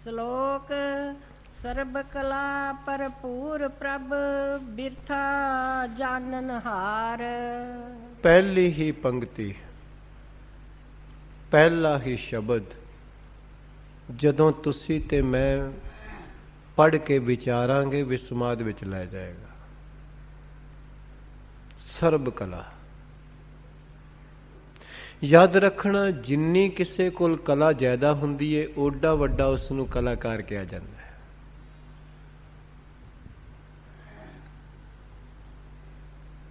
ਸ਼ਲੋਕ ਸਰਬ ਕਲਾ ਭਰਪੂਰ ਪ੍ਰਭ ਬਿਰਥਾ ਜਾਣਨ ਹਾਰ। ਪਹਿਲੀ ਹੀ ਪੰਕਤੀ, ਪਹਿਲਾ ਹੀ ਸ਼ਬਦ ਜਦੋਂ ਤੁਸੀਂ ਤੇ ਮੈਂ ਪੜ੍ਹ ਕੇ ਵਿਚਾਰਾਂਗੇ ਵਿਸਮਾਦ ਵਿੱਚ ਲੈ ਜਾਏਗਾ। ਸਰਬ ਕਲਾ ਯਾਦ ਰੱਖਣਾ, ਜਿੰਨੀ ਕਿਸੇ ਕੋਲ ਕਲਾ ਜ਼ਿਆਦਾ ਹੁੰਦੀ ਏ ਓਡਾ ਵੱਡਾ ਉਸ ਨੂੰ ਕਲਾਕਾਰ ਕਿਹਾ ਜਾਂਦਾ ਹੈ।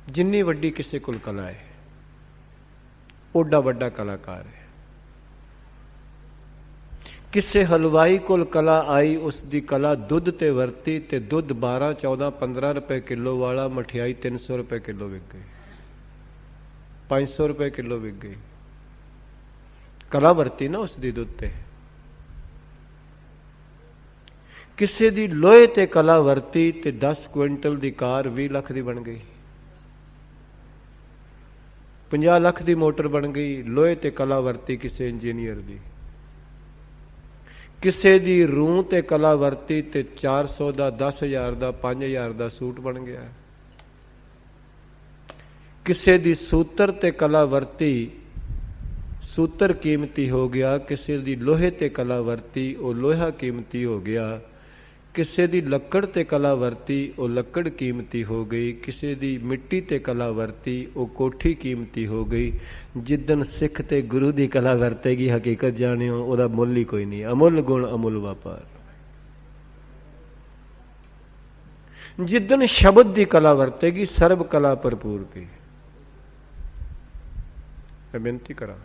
ਜਿੰਨੀ ਵੱਡੀ ਕਿਸੇ ਕੋਲ ਕਲਾ ਹੈ ਓਡਾ ਵੱਡਾ ਕਲਾਕਾਰ ਹੈ। ਕਿਸੇ ਹਲਵਾਈ ਕੋਲ ਕਲਾ ਆਈ, ਉਸ ਦੀ ਕਲਾ ਦੁੱਧ ਤੇ ਵਰਤੀ ਤੇ ਦੁੱਧ 12, 14, 15 ਰੁਪਏ ਕਿਲੋ ਵਾਲਾ ਮਠਿਆਈ 300 ਰੁਪਏ ਕਿਲੋ ਵਿਕ ਗਈ, 500 ਰੁਪਏ ਕਿਲੋ ਵਿਕ ਗਈ। ਕਲਾ ਵਰਤੀ ਨਾ ਉਸ ਦੀ ਦੁੱਧ ਤੇ। ਕਿਸੇ ਦੀ ਲੋਹੇ ਤੇ ਕਲਾ ਵਰਤੀ ਤੇ 10 ਕੁਇੰਟਲ ਦੀ ਕਾਰ 20 ਲੱਖ ਦੀ ਬਣ ਗਈ, 50 ਲੱਖ ਦੀ ਮੋਟਰ ਬਣ ਗਈ। ਲੋਹੇ ਤੇ ਕਲਾ ਵਰਤੀ ਕਿਸੇ ਇੰਜੀਨੀਅਰ ਦੀ। ਕਿਸੇ ਦੀ ਰੂੰ ਤੇ ਕਲਾ ਵਰਤੀ ਤੇ 400 ਦਾ, 10,000 ਦਾ, 5,000 ਦਾ ਸੂਟ ਬਣ ਗਿਆ। ਕਿਸੇ ਦੀ ਸੂਤਰ ਤੇ ਕਲਾ ਵਰਤੀ, ਸੂਤਰ ਕੀਮਤੀ ਹੋ ਗਿਆ। ਕਿਸੇ ਦੀ ਲੋਹੇ ਤੇ ਕਲਾ ਵਰਤੀ, ਉਹ ਲੋਹਾ ਕੀਮਤੀ ਹੋ ਗਿਆ। ਕਿਸੇ ਦੀ ਲੱਕੜ ਤੇ ਕਲਾ ਵਰਤੀ, ਉਹ ਲੱਕੜ ਕੀਮਤੀ ਹੋ ਗਈ। ਕਿਸੇ ਦੀ ਮਿੱਟੀ ਤੇ ਕਲਾ ਵਰਤੀ, ਉਹ ਕੋਠੀ ਕੀਮਤੀ ਹੋ ਗਈ। ਜਿੱਦਣ ਸਿੱਖ ਤੇ ਗੁਰੂ ਦੀ ਕਲਾ ਵਰਤੇਗੀ ਹਕੀਕਤ ਜਾਣਿਓ ਉਹਦਾ ਮੁੱਲ ਹੀ ਕੋਈ ਨਹੀਂ। ਅਮੁੱਲ ਗੁਣ ਅਮੁੱਲ ਵਪਾਰ। ਜਿੱਦਣ ਸ਼ਬਦ ਦੀ ਕਲਾ ਵਰਤੇਗੀ ਸਰਬ ਕਲਾ ਭਰਪੂਰ ਕੀ। ਮੈਂ ਬੇਨਤੀ ਕਰਾਂ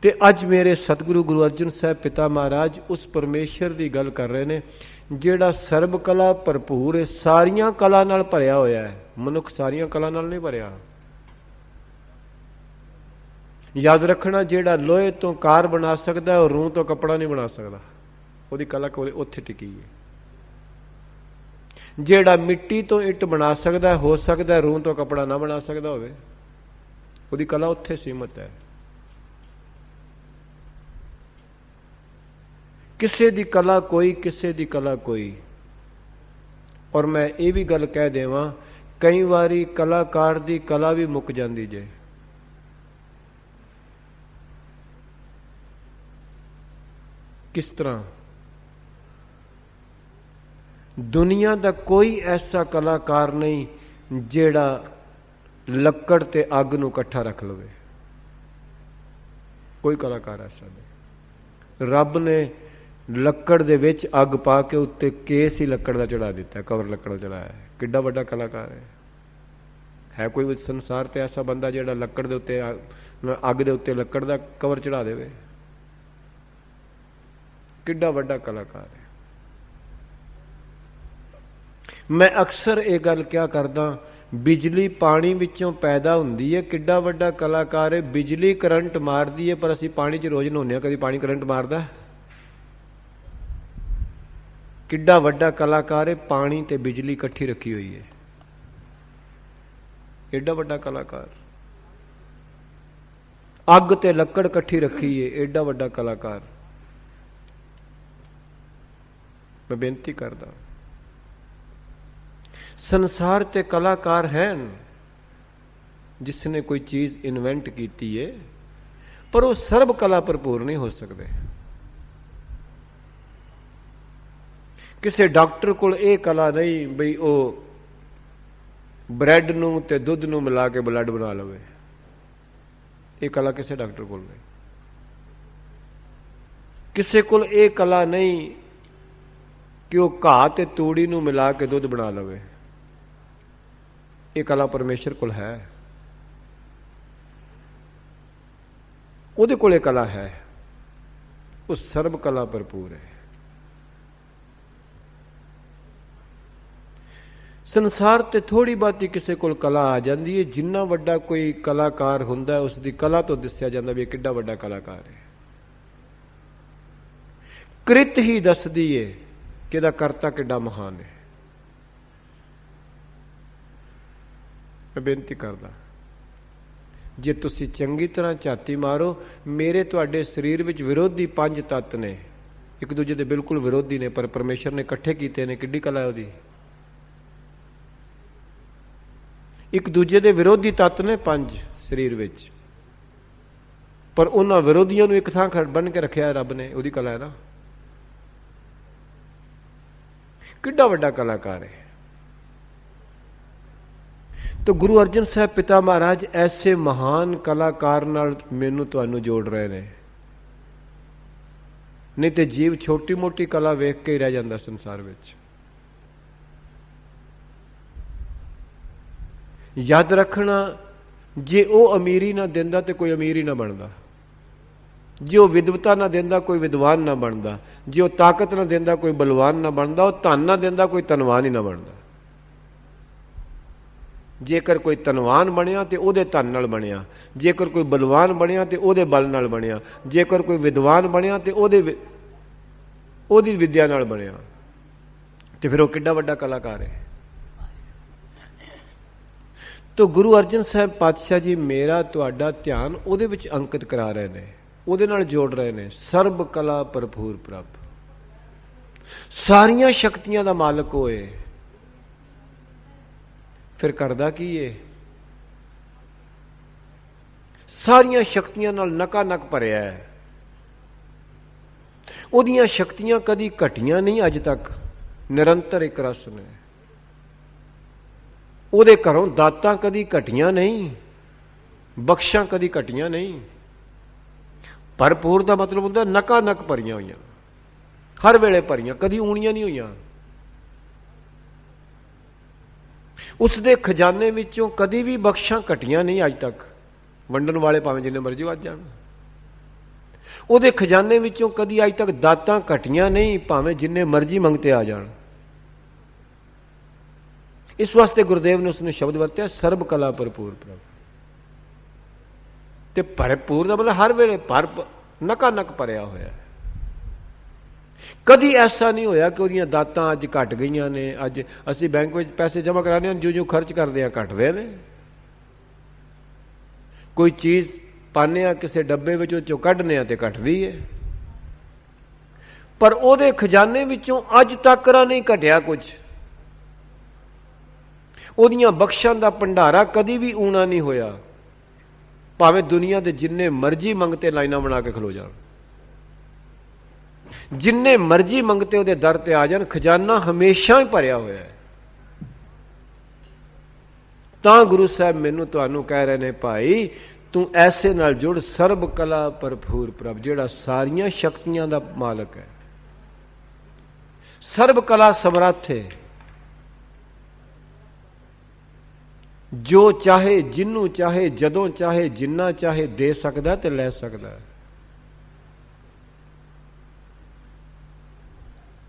ਤੇ ਅੱਜ ਮੇਰੇ ਸਤਿਗੁਰੂ ਗੁਰੂ ਅਰਜਨ ਸਾਹਿਬ ਪਿਤਾ ਮਹਾਰਾਜ ਉਸ ਪਰਮੇਸ਼ਰ ਦੀ ਗੱਲ ਕਰ ਰਹੇ ਨੇ ਜਿਹੜਾ ਸਰਬ ਕਲਾ ਭਰਪੂਰ ਹੈ, ਸਾਰੀਆਂ ਕਲਾ ਨਾਲ ਭਰਿਆ ਹੋਇਆ ਹੈ। ਮਨੁੱਖ ਸਾਰੀਆਂ ਕਲਾ ਨਾਲ ਨਹੀਂ ਭਰਿਆ। ਯਾਦ ਰੱਖਣਾ, ਜਿਹੜਾ ਲੋਹੇ ਤੋਂ ਕਾਰ ਬਣਾ ਸਕਦਾ ਉਹ ਰੂੰ ਤੋਂ ਕੱਪੜਾ ਨਹੀਂ ਬਣਾ ਸਕਦਾ। ਉਹਦੀ ਕਲਾ ਕੋਲ ਉੱਥੇ ਟਿਕੀ ਹੈ। ਜਿਹੜਾ ਮਿੱਟੀ ਤੋਂ ਇੱਟ ਬਣਾ ਸਕਦਾ, ਹੋ ਸਕਦਾ ਰੂੰ ਤੋਂ ਕੱਪੜਾ ਨਾ ਬਣਾ ਸਕਦਾ ਹੋਵੇ। ਉਹਦੀ ਕਲਾ ਉੱਥੇ ਸੀਮਤ ਹੈ। ਕਿਸੇ ਦੀ ਕਲਾ ਕੋਈ, ਕਿਸੇ ਦੀ ਕਲਾ ਕੋਈ। ਔਰ ਮੈਂ ਇਹ ਵੀ ਗੱਲ ਕਹਿ ਦੇਵਾਂ, ਕਈ ਵਾਰੀ ਕਲਾਕਾਰ ਦੀ ਕਲਾ ਵੀ ਮੁੱਕ ਜਾਂਦੀ ਜੇ। ਕਿਸ ਤਰ੍ਹਾਂ? ਦੁਨੀਆ ਦਾ ਕੋਈ ਐਸਾ ਕਲਾਕਾਰ ਨਹੀਂ ਜਿਹੜਾ ਲੱਕੜ ਤੇ ਅੱਗ ਨੂੰ ਇਕੱਠਾ ਰੱਖ ਲਵੇ। ਕੋਈ ਕਲਾਕਾਰ ਐਸਾ ਨਹੀਂ। ਰੱਬ ਨੇ ਲੱਕੜ ਦੇ ਵਿੱਚ ਅੱਗ ਪਾ ਕੇ ਉੱਤੇ ਕੇਸ ਹੀ ਲੱਕੜ ਦਾ ਚੜਾ ਦਿੱਤਾ, ਕਵਰ ਲੱਕੜ ਦਾ ਚੜਾਇਆ। ਕਿੱਡਾ ਵੱਡਾ ਕਲਾਕਾਰ ਹੈ ਕੋਈ ਸੰਸਾਰ ਤੇ ਐਸਾ ਬੰਦਾ ਜਿਹੜਾ ਲੱਕੜ ਦੇ ਉੱਤੇ, ਅੱਗ ਦੇ ਉੱਤੇ ਲੱਕੜ ਦਾ ਕਵਰ ਚੜਾ ਦੇਵੇ? ਕਿੱਡਾ ਵੱਡਾ ਕਲਾਕਾਰ ਹੈ। ਮੈਂ ਅਕਸਰ ਇਹ ਗੱਲ ਕਿਹਾ ਕਰਦਾ, ਬਿਜਲੀ ਪਾਣੀ ਵਿੱਚੋਂ ਪੈਦਾ ਹੁੰਦੀ ਹੈ। ਕਿੱਡਾ ਵੱਡਾ ਕਲਾਕਾਰ ਹੈ। ਬਿਜਲੀ ਕਰੰਟ ਮਾਰਦੀ ਹੈ ਪਰ ਅਸੀਂ ਪਾਣੀ 'ਚ ਰੋਜ਼ ਨਹਾਉਂਦੇ ਹਾਂ, ਕਦੀ ਪਾਣੀ ਕਰੰਟ ਮਾਰਦਾ? ਕਿੱਡਾ ਵੱਡਾ ਕਲਾਕਾਰ ਹੈ। ਪਾਣੀ ਤੇ ਬਿਜਲੀ ਇਕੱਠੀ ਰੱਖੀ ਹੋਈ ਹੈ। ਏਡਾ ਵੱਡਾ ਕਲਾਕਾਰ। ਅੱਗ ਤੇ ਲੱਕੜ ਇਕੱਠੀ ਰੱਖੀ ਹੈ। ਏਡਾ ਵੱਡਾ ਕਲਾਕਾਰ। ਮੈਂ ਬੇਨਤੀ ਕਰਦਾ, ਸੰਸਾਰ ਤੇ ਕਲਾਕਾਰ ਹਨ ਜਿਸ ਨੇ ਕੋਈ ਚੀਜ਼ ਇਨਵੈਂਟ ਕੀਤੀ ਹੈ, ਪਰ ਉਹ ਸਰਬ ਕਲਾ ਭਰਪੂਰ ਨਹੀਂ ਹੋ ਸਕਦੇ। ਕਿਸੇ ਡਾਕਟਰ ਕੋਲ ਇਹ ਕਲਾ ਨਹੀਂ ਬਈ ਉਹ ਬ੍ਰੈਡ ਨੂੰ ਤੇ ਦੁੱਧ ਨੂੰ ਮਿਲਾ ਕੇ ਬਲੱਡ ਬਣਾ ਲਵੇ। ਇਹ ਕਲਾ ਕਿਸੇ ਡਾਕਟਰ ਕੋਲ ਨਹੀਂ। ਕਿਸੇ ਕੋਲ ਇਹ ਕਲਾ ਨਹੀਂ ਕਿ ਉਹ ਘਾਹ ਤੇ ਤੂੜੀ ਨੂੰ ਮਿਲਾ ਕੇ ਦੁੱਧ ਬਣਾ ਲਵੇ। ਇਹ ਕਲਾ ਪਰਮੇਸ਼ਰ ਕੋਲ ਹੈ। ਉਹਦੇ ਕੋਲ ਇਹ ਕਲਾ ਹੈ। ਉਹ ਸਰਬ ਕਲਾ ਭਰਪੂਰ ਹੈ। ਸੰਸਾਰ ਤੇ ਥੋੜੀ ਬਾਤੀ ਕਿਸੇ ਕੋਲ ਕਲਾ ਆ ਜਾਂਦੀ ਹੈ। ਜਿੰਨਾ ਵੱਡਾ ਕੋਈ ਕਲਾਕਾਰ ਹੁੰਦਾ ਉਸ ਦੀ ਕਲਾ ਤੋਂ ਦੱਸਿਆ ਜਾਂਦਾ ਵੀ ਇਹ ਕਿੱਡਾ ਵੱਡਾ ਕਲਾਕਾਰ ਹੈ। ਕ੍ਰਿਤ ਹੀ ਦੱਸਦੀ ਹੈ ਕਿ ਇਹਦਾ ਕਰਤਾ ਕਿੱਡਾ ਮਹਾਨ ਹੈ। ਮੈਂ ਬੇਨਤੀ ਕਰਦਾ, ਜੇ ਤੁਸੀਂ ਚੰਗੀ ਤਰ੍ਹਾਂ ਝਾਤੀ ਮਾਰੋ, ਮੇਰੇ ਤੁਹਾਡੇ ਸਰੀਰ ਵਿੱਚ ਵਿਰੋਧੀ 5 ਤੱਤ ਨੇ। ਇੱਕ ਦੂਜੇ ਦੇ ਬਿਲਕੁਲ ਵਿਰੋਧੀ ਨੇ, ਪਰ ਪਰਮੇਸ਼ਰ ਨੇ ਇਕੱਠੇ ਕੀਤੇ ਨੇ। ਕਿੱਡੀ ਕਲਾ ਹੈ ਉਹਦੀ। ਇੱਕ ਦੂਜੇ ਦੇ ਵਿਰੋਧੀ ਤੱਤ ਨੇ 5 ਸਰੀਰ ਵਿੱਚ, ਪਰ ਉਹਨਾਂ ਵਿਰੋਧੀਆਂ ਨੂੰ ਇੱਕ ਥਾਂ ਬੰਨ ਕੇ ਰੱਖਿਆ ਰੱਬ ਨੇ। ਉਹਦੀ ਕਲਾ ਹੈ ਨਾ। ਕਿੱਡਾ ਵੱਡਾ ਕਲਾਕਾਰ ਹੈ। तो गुरु अर्जन साहब पिता महाराज ऐसे महान कलाकार नाल मैनू तुहानू जोड़ रहे ने। नहीं तो जीव छोटी मोटी कला वेख के ही रह जाता संसार विच। याद रखना, जे वो अमीरी ना देंदा तो कोई अमीर ही ना बनता, जे वो विद्वता ना देंदा कोई विद्वान ना बनता, जे वो ताकत ना देंदा कोई बलवान ना बनता, वो धन ना देंदा कोई धनवान ही ना बनता। जेकर कोई धनवान बनिया तो उहदे धन नाल बनिया, जेकर कोई बलवान बनिया तो उहदे बल नाल बनिया, जेकर कोई विद्वान बनिया तो उहदी विद्या नाल बनिया। तो फिर वो किड्डा वड्डा कलाकार है। तो गुरु अर्जन साहब पातशाह जी मेरा तुहाडा ध्यान उहदे विच अंकित करा रहे ने, उहदे नाल जोड़ रहे ने। सर्ब कला भरपूर प्रभ, सारियां शक्तियां दा मालक होए। फिर करदा की है? सारियां शक्तियां नाल नका नक भरिया है। उहदियां शक्तियां कदी घटियां नहीं, अज तक निरंतर एक रस ने। उहदे घरों दातां कदी घटियां नहीं, बख्शां कदी घटियां नहीं। भरपूर का मतलब होंदा नका नक भरियां होईयां, हर वेले भरियां, कदी ऊणियां नहीं होईयां। उसदे खजाने विचों कदी भी बख्शां घटियां नहीं अज तक। वंडन वाले भावें जिन्ने मर्जी वध जाण, उहदे खजाने विचों कदी अज तक दातां घटियां नहीं, भावें जिन्ने मर्जी मंगते आ जाण। इस वास्ते गुरुदेव ने उसने शब्द वरत्या सर्ब कला भरपूर प्रभ। ते भरपूर का मतलब हर वेले भर नका नक भरिया होया है। कदी ऐसा नहीं होया कि उहदियां दातां अज घट गईयां ने, अज असीं बैंक में पैसे जमा कराने जो जो खर्च करते हैं घटदे ने। कोई चीज़ पाने किसी डब्बे विचों कढने ते घटदी है, पर उहदे खजाने विचों अज तक नहीं घटिया कुछ। उहदियां बख्शां दा भंडारा कदी भी ऊना नहीं होया, भावें दुनिया के जिन्ने मर्जी मंगते लाइनां बना के खलो जाण, जिन्ने मर्जी मंगते उहदे दर ते आ जाण, खजाना हमेशा ही भरिया होया है। तां गुरु साहब मैनू तुहानू कह रहे ने, भाई तू ऐसे नाल जुड़, सर्ब कला भरपूर प्रभ, जिहड़ा सारियां शक्तियां दा मालक है, सर्ब कला समर्थ है। जो चाहे जिन्नू चाहे जदों चाहे जिन्ना चाहे दे सकदा ते लै सकदा है।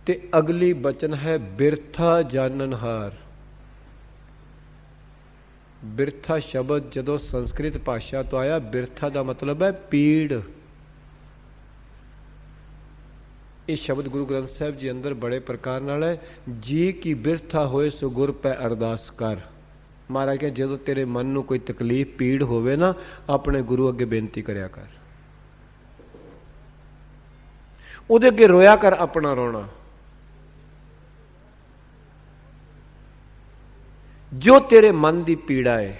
ते अगली बचन है बिरथा जाननहार। बिरथा शब्द जदों संस्कृत भाषा तो आया, बिरथा का मतलब है पीड़। ये शब्द गुरु ग्रंथ साहब जी अंदर बड़े प्रकार नाल है। जी की बिरथा होए सो गुर पै अरदास कर। महाराज कह जदों तेरे मन नूं कोई तकलीफ पीड़ होवे ना, अपने गुरु अगे बेनती करया कर, उहदे अगे रोया कर अपना रोना। जो तेरे मन की पीड़ा है,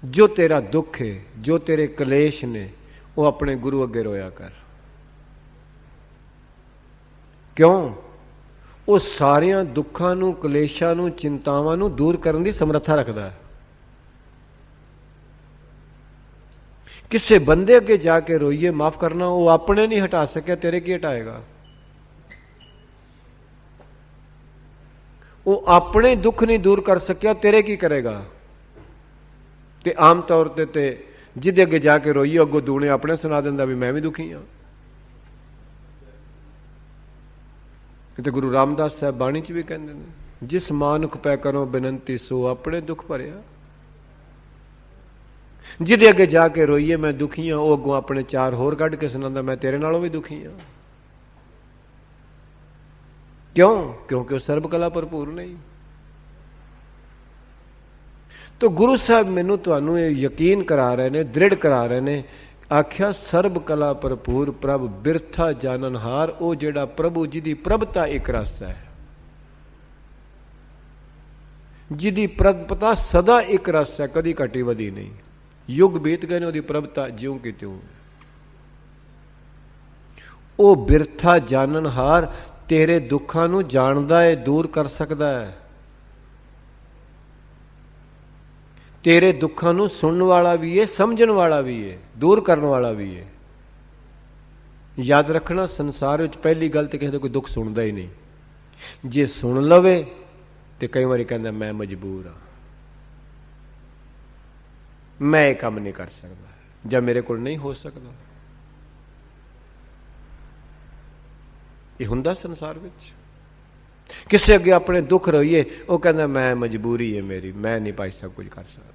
जो तेरा दुख है, जो तेरे कलेश ने, वो अपने गुरु अगे रोया कर। क्यों? वो सारिया दुखों नूं, कलेशां नूं, चिंतावां नूं दूर करने की समर्था रखता है। किसी बंदे अगे जाके रोइए माफ करना, वो अपने नहीं हटा सके, तेरे की हटाएगा? वो अपने दुख नहीं दूर कर सकिया, तेरे की करेगा? ते आम तौर ते जिदे अगे जाके रोइए अगों दूने अपने सुना दिंदा भी मैं भी दुखी हाँ। ते गुरु रामदास साहब बाणी च भी कहते हैं, जिस मानुख पै करो बेनती सो अपने दुख भरिया। जिदे अगे जाके रोइए मैं दुखी हाँ, वो अगों अपने चार होर कढ के सुनांदा मैं तेरे नालों भी दुखी हाँ। क्यों? क्योंकि वह सर्वकला भरपूर नहीं। तो गुरु साहब मैनू तुहानू यकीन करा रहे ने, दृढ़ करा रहे ने ਆਖਿਆ ਸਰਬ ਕਲਾ ਭਰਪੂਰ ਪ੍ਰਭ ਬਿਰਥਾ ਜਾਣਨਹਾਰ। ਉਹ ਜਿਹੜਾ ਪ੍ਰਭੂ ਜਿਹਦੀ ਪ੍ਰਭਤਾ ਇੱਕ ਰਸ ਹੈ, ਜਿਹਦੀ ਪ੍ਰਭਤਾ ਸਦਾ ਇੱਕ ਰਸ ਹੈ, ਕਦੀ ਘਟੀ ਵਧੀ ਨਹੀਂ। ਯੁੱਗ ਬੀਤ ਗਏ ਨੇ, ਉਹਦੀ ਪ੍ਰਭਤਾ ਜਿਉਂ ਕਿ ਤਿਉਂ। ਉਹ ਬਿਰਥਾ ਜਾਣਨਹਾਰ ਤੇਰੇ ਦੁੱਖਾਂ ਨੂੰ ਜਾਣਦਾ ਹੈ, ਦੂਰ ਕਰ ਸਕਦਾ ਹੈ। ਤੇਰੇ ਦੁੱਖਾਂ ਨੂੰ ਸੁਣਨ ਵਾਲਾ ਵੀ ਹੈ, ਸਮਝਣ ਵਾਲਾ ਵੀ ਹੈ, ਦੂਰ ਕਰਨ ਵਾਲਾ ਵੀ ਹੈ। ਯਾਦ ਰੱਖਣਾ, ਸੰਸਾਰ ਵਿੱਚ ਪਹਿਲੀ ਗੱਲ ਤੇ ਕਿਸੇ ਦਾ ਕੋਈ ਦੁੱਖ ਸੁਣਦਾ ਹੀ ਨਹੀਂ। ਜੇ ਸੁਣ ਲਵੇ ਤੇ ਕਈ ਵਾਰੀ ਕਹਿੰਦਾ ਮੈਂ ਮਜਬੂਰ ਹਾਂ, ਮੈਂ ਇਹ ਕੰਮ ਨਹੀਂ ਕਰ ਸਕਦਾ, ਜਾਂ ਮੇਰੇ ਕੋਲ ਨਹੀਂ ਹੋ ਸਕਦਾ। ਇਹ ਹੁੰਦਾ ਸੰਸਾਰ ਵਿੱਚ। ਕਿਸੇ ਅੱਗੇ ਆਪਣੇ ਦੁੱਖ ਰਹੀਏ, ਉਹ ਕਹਿੰਦਾ ਮੈਂ ਮਜਬੂਰੀ ਹੈ ਮੇਰੀ, ਮੈਂ ਨਹੀਂ ਭਾਈ ਸਭ ਕੁਝ ਕਰ ਸਕਦਾ।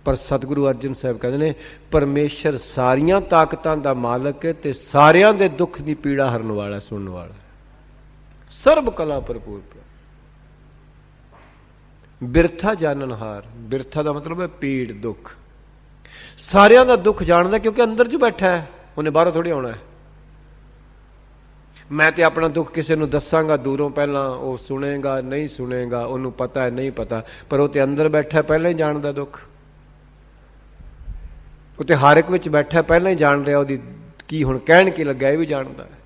ਪਰ ਸਤਿਗੁਰੂ ਅਰਜਨ ਸਾਹਿਬ ਕਹਿੰਦੇ ਨੇ ਪਰਮੇਸ਼ਰ ਸਾਰੀਆਂ ਤਾਕਤਾਂ ਦਾ ਮਾਲਕ ਹੈ ਤੇ ਸਾਰਿਆਂ ਦੇ ਦੁੱਖ ਦੀ ਪੀੜਾ ਹਰਨ ਵਾਲਾ, ਸੁਣਨ ਵਾਲਾ। ਸਰਬ ਕਲਾ ਭਰਪੂਰ ਬਿਰਥਾ ਜਾਣਨਹਾਰ। ਬਿਰਥਾ ਦਾ ਮਤਲਬ ਹੈ ਪੀੜ, ਦੁੱਖ। ਸਾਰਿਆਂ ਦਾ ਦੁੱਖ ਜਾਣਦਾ, ਕਿਉਂਕਿ ਅੰਦਰ ਜੋ ਬੈਠਾ ਹੈ, ਉਹਨੇ ਬਾਹਰੋਂ ਥੋੜੀ ਆਉਣਾ ਹੈ। ਮੈਂ ਤੇ ਆਪਣਾ ਦੁੱਖ ਕਿਸੇ ਨੂੰ ਦੱਸਾਂਗਾ ਦੂਰੋਂ, ਪਹਿਲਾਂ ਉਹ ਸੁਣੇਗਾ ਨਹੀਂ ਸੁਣੇਗਾ, ਉਹਨੂੰ ਪਤਾ ਹੈ ਨਹੀਂ ਪਤਾ, ਪਰ ਉਹ ਤੇ ਅੰਦਰ ਬੈਠਾ ਪਹਿਲਾਂ ਹੀ ਜਾਣਦਾ ਦੁੱਖ। ਉਹ ਤੇ ਹਰ ਇੱਕ ਵਿੱਚ ਬੈਠਾ ਪਹਿਲਾਂ ਹੀ ਜਾਣ ਰਿਹਾ ਉਹਦੀ ਕੀ ਹੁਣ ਕਹਿਣ ਕੀ ਲੱਗਾ, ਇਹ ਵੀ ਜਾਣਦਾ ਹੈ।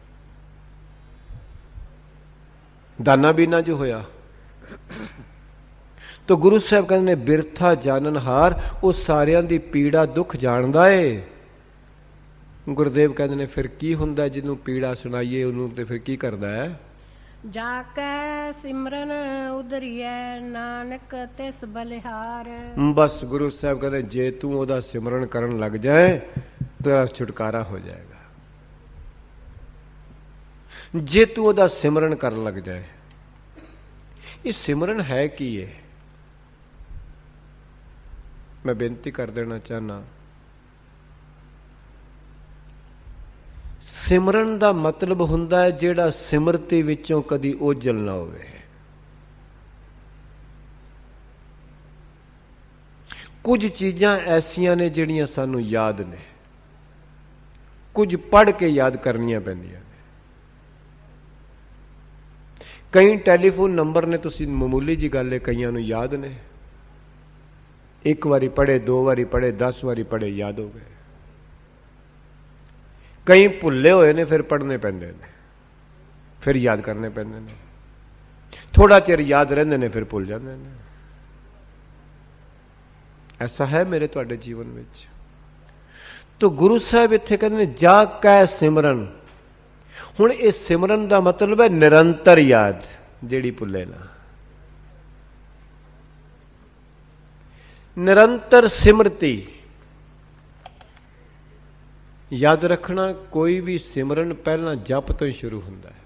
ਦਾਨਾ ਬੀਨਾ ਜੋ ਹੋਇਆ। ਤੋ ਗੁਰੂ ਸਾਹਿਬ ਕਹਿੰਦੇ ਨੇ ਬਿਰਥਾ ਜਾਣਨਹਾਰ, ਉਹ ਸਾਰਿਆਂ ਦੀ ਪੀੜਾ ਦੁੱਖ ਜਾਣਦਾ ਏ। ਗੁਰਦੇਵ ਕਹਿੰਦੇ ਨੇ ਫਿਰ ਕੀ ਹੁੰਦਾ ਜਿਹਨੂੰ ਪੀੜਾ ਸੁਣਾਈਏ ਉਹਨੂੰ, ਤੇ ਫਿਰ ਕੀ ਕਰਦਾ ਹੈ? ਜਾ ਕੈ ਸਿਮਰਨ ਉਦਰੀਐ ਨਾਨਕ ਤਿਸ ਬਲਿਹਾਰ। ਬਸ ਗੁਰੂ ਸਾਹਿਬ ਕਹਿੰਦੇ ਜੇ ਤੂੰ ਉਹਦਾ ਸਿਮਰਨ ਕਰਨ ਲੱਗ ਜਾਏ ਤੇਰਾ ਛੁਟਕਾਰਾ ਹੋ ਜਾਏਗਾ। ਜੇ ਤੂੰ ਉਹਦਾ ਸਿਮਰਨ ਕਰਨ ਲੱਗ ਜਾਏ। ਇਹ ਸਿਮਰਨ ਹੈ ਕੀ ਹੈ? ਮੈਂ ਬੇਨਤੀ ਕਰ ਦੇਣਾ ਚਾਹਨਾ, ਸਿਮਰਨ ਦਾ ਮਤਲਬ ਹੁੰਦਾ ਹੈ ਜਿਹੜਾ ਸਿਮਰਤੀ ਵਿੱਚੋਂ ਕਦੀ ਓਝਲ ਨਾ ਹੋਵੇ। ਕੁਝ ਚੀਜ਼ਾਂ ਐਸੀਆਂ ਨੇ ਜਿਹੜੀਆਂ ਸਾਨੂੰ ਯਾਦ ਨੇ, ਕੁਝ ਪੜ੍ਹ ਕੇ ਯਾਦ ਕਰਨੀਆਂ ਪੈਂਦੀਆਂ ਨੇ। ਕਈ ਟੈਲੀਫੋਨ ਨੰਬਰ ਨੇ, ਤੁਸੀਂ ਮਾਮੂਲੀ ਜੀ ਗੱਲ ਹੈ, ਕਈਆਂ ਨੂੰ ਯਾਦ ਨੇ। ਇੱਕ ਵਾਰੀ ਪੜ੍ਹੇ, 2 ਵਾਰੀ ਪੜ੍ਹੇ, 10 ਵਾਰੀ ਪੜ੍ਹੇ, ਯਾਦ ਹੋ ਗਏ। ਕਈ ਭੁੱਲੇ ਹੋਏ ਨੇ, ਫਿਰ ਪੜ੍ਹਨੇ ਪੈਂਦੇ ਨੇ, ਫਿਰ ਯਾਦ ਕਰਨੇ ਪੈਂਦੇ ਨੇ। ਥੋੜਾ ਚਿਰ ਯਾਦ ਰਹਿੰਦੇ ਨੇ, ਫਿਰ ਭੁੱਲ ਜਾਂਦੇ ਨੇ। ਐਸਾ ਹੈ ਮੇਰੇ ਤੁਹਾਡੇ ਜੀਵਨ ਵਿੱਚ। ਤੋ ਗੁਰੂ ਸਾਹਿਬ ਇੱਥੇ ਕਹਿੰਦੇ ਨੇ ਜਾ ਕੈ ਸਿਮਰਨ। ਹੁਣ ਇਹ ਸਿਮਰਨ ਦਾ ਮਤਲਬ ਹੈ ਨਿਰੰਤਰ ਯਾਦ, ਜਿਹੜੀ ਭੁੱਲੇ ਨਾ। ਨਿਰੰਤਰ ਸਿਮਰਤੀ। ਯਾਦ ਰੱਖਣਾ, ਕੋਈ ਵੀ ਸਿਮਰਨ ਪਹਿਲਾਂ ਜਪ ਤੋਂ ਹੀ ਸ਼ੁਰੂ ਹੁੰਦਾ ਹੈ।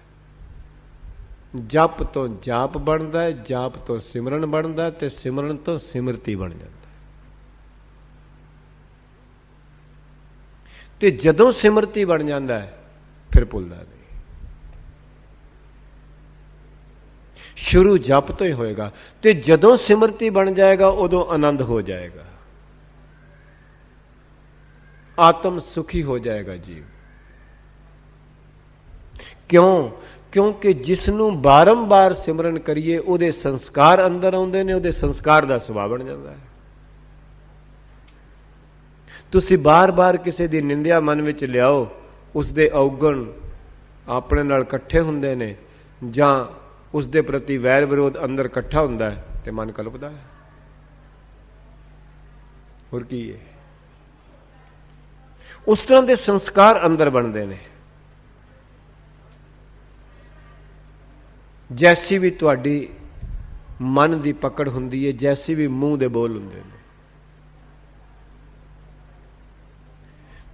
ਜਪ ਤੋਂ ਜਾਪ ਬਣਦਾ ਹੈ, ਜਾਪ ਤੋਂ ਸਿਮਰਨ ਬਣਦਾ, ਤੇ ਸਿਮਰਨ ਤੋਂ ਸਿਮਰਤੀ ਬਣ ਜਾਂਦਾ। ਤੇ ਜਦੋਂ ਸਿਮਰਤੀ ਬਣ ਜਾਂਦਾ ਹੈ ਫਿਰ ਭੁੱਲਦਾ ਨਹੀਂ। ਸ਼ੁਰੂ ਜਪ ਤੋਂ ਹੀ ਹੋਏਗਾ, ਤੇ ਜਦੋਂ ਸਿਮਰਤੀ ਬਣ ਜਾਏਗਾ ਉਦੋਂ ਆਨੰਦ ਹੋ ਜਾਏਗਾ, ਆਤਮ ਸੁਖੀ ਹੋ ਜਾਏਗਾ ਜੀਵ। ਕਿਉਂ? ਕਿਉਂਕਿ ਜਿਸ ਨੂੰ ਬਾਰੰਬਾਰ ਸਿਮਰਨ ਕਰੀਏ ਉਹਦੇ ਸੰਸਕਾਰ ਅੰਦਰ ਆਉਂਦੇ ਨੇ, ਉਹਦੇ ਸੰਸਕਾਰ ਦਾ ਸੁਭਾਅ ਬਣ ਜਾਂਦਾ ਹੈ। ਤੁਸੀਂ ਬਾਰ-ਬਾਰ ਕਿਸੇ ਦੀ ਨਿੰਦਿਆ ਮਨ ਵਿੱਚ ਲਿਆਓ, ਉਸਦੇ ਔਗਣ ਆਪਣੇ ਨਾਲ ਇਕੱਠੇ ਹੁੰਦੇ ਨੇ, ਜਾਂ ਉਸਦੇ ਪ੍ਰਤੀ ਵੈਰ ਵਿਰੋਧ ਅੰਦਰ ਇਕੱਠਾ ਹੁੰਦਾ ਹੈ, ਤੇ ਮਨ ਕਲਪਦਾ ਹੈ। ਹੋਰ ਕੀ ਹੈ? ਉਸ ਤਰ੍ਹਾਂ ਦੇ ਸੰਸਕਾਰ ਅੰਦਰ ਬਣਦੇ ਨੇ। ਜੈਸੀ ਵੀ ਤੁਹਾਡੀ ਮਨ ਦੀ ਪਕੜ ਹੁੰਦੀ ਹੈ, ਜੈਸੀ ਵੀ ਮੂੰਹ ਦੇ ਬੋਲ ਹੁੰਦੇ ਨੇ।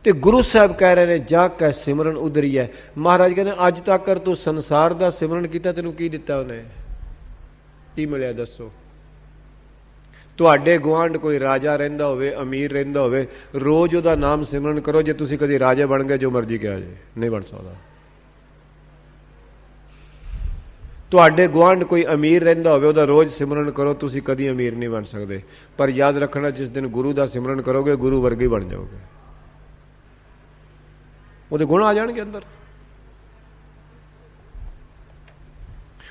ਤੇ ਗੁਰੂ ਸਾਹਿਬ ਕਹਿ ਰਹੇ ਨੇ ਜਾ ਕੇ ਸਿਮਰਨ ਉਦਰੀ ਹੈ। ਮਹਾਰਾਜ ਕਹਿੰਦੇ ਅੱਜ ਤੱਕ ਤੂੰ ਸੰਸਾਰ ਦਾ ਸਿਮਰਨ ਕੀਤਾ, ਤੈਨੂੰ ਕੀ ਦਿੱਤਾ ਉਹਨੇ? ਕੀ ਮਿਲਿਆ ਦੱਸੋ? ਤੁਹਾਡੇ ਗੁਆਂਢ ਕੋਈ ਰਾਜਾ ਰਹਿੰਦਾ ਹੋਵੇ, ਅਮੀਰ ਰਹਿੰਦਾ ਹੋਵੇ, ਰੋਜ਼ ਉਹਦਾ ਨਾਮ ਸਿਮਰਨ ਕਰੋ। ਜੇ ਤੁਸੀਂ ਕਦੀ ਰਾਜੇ ਬਣ ਗਏ, ਜੋ ਮਰਜ਼ੀ ਕਿਹਾ ਜੇ, ਨਹੀਂ ਬਣ ਸਕਦਾ। ਤੁਹਾਡੇ ਗੁਆਂਢ ਕੋਈ ਅਮੀਰ ਰਹਿੰਦਾ ਹੋਵੇ, ਉਹਦਾ ਰੋਜ਼ ਸਿਮਰਨ ਕਰੋ, ਤੁਸੀਂ ਕਦੀ ਅਮੀਰ ਨਹੀਂ ਬਣ ਸਕਦੇ। ਪਰ ਯਾਦ ਰੱਖਣਾ, ਜਿਸ ਦਿਨ ਗੁਰੂ ਦਾ ਸਿਮਰਨ ਕਰੋਗੇ, ਗੁਰੂ ਵਰਗੇ ਬਣ ਜਾਓਗੇ। ਉਹਦੇ ਗੁਣ ਆ ਜਾਣਗੇ ਅੰਦਰ,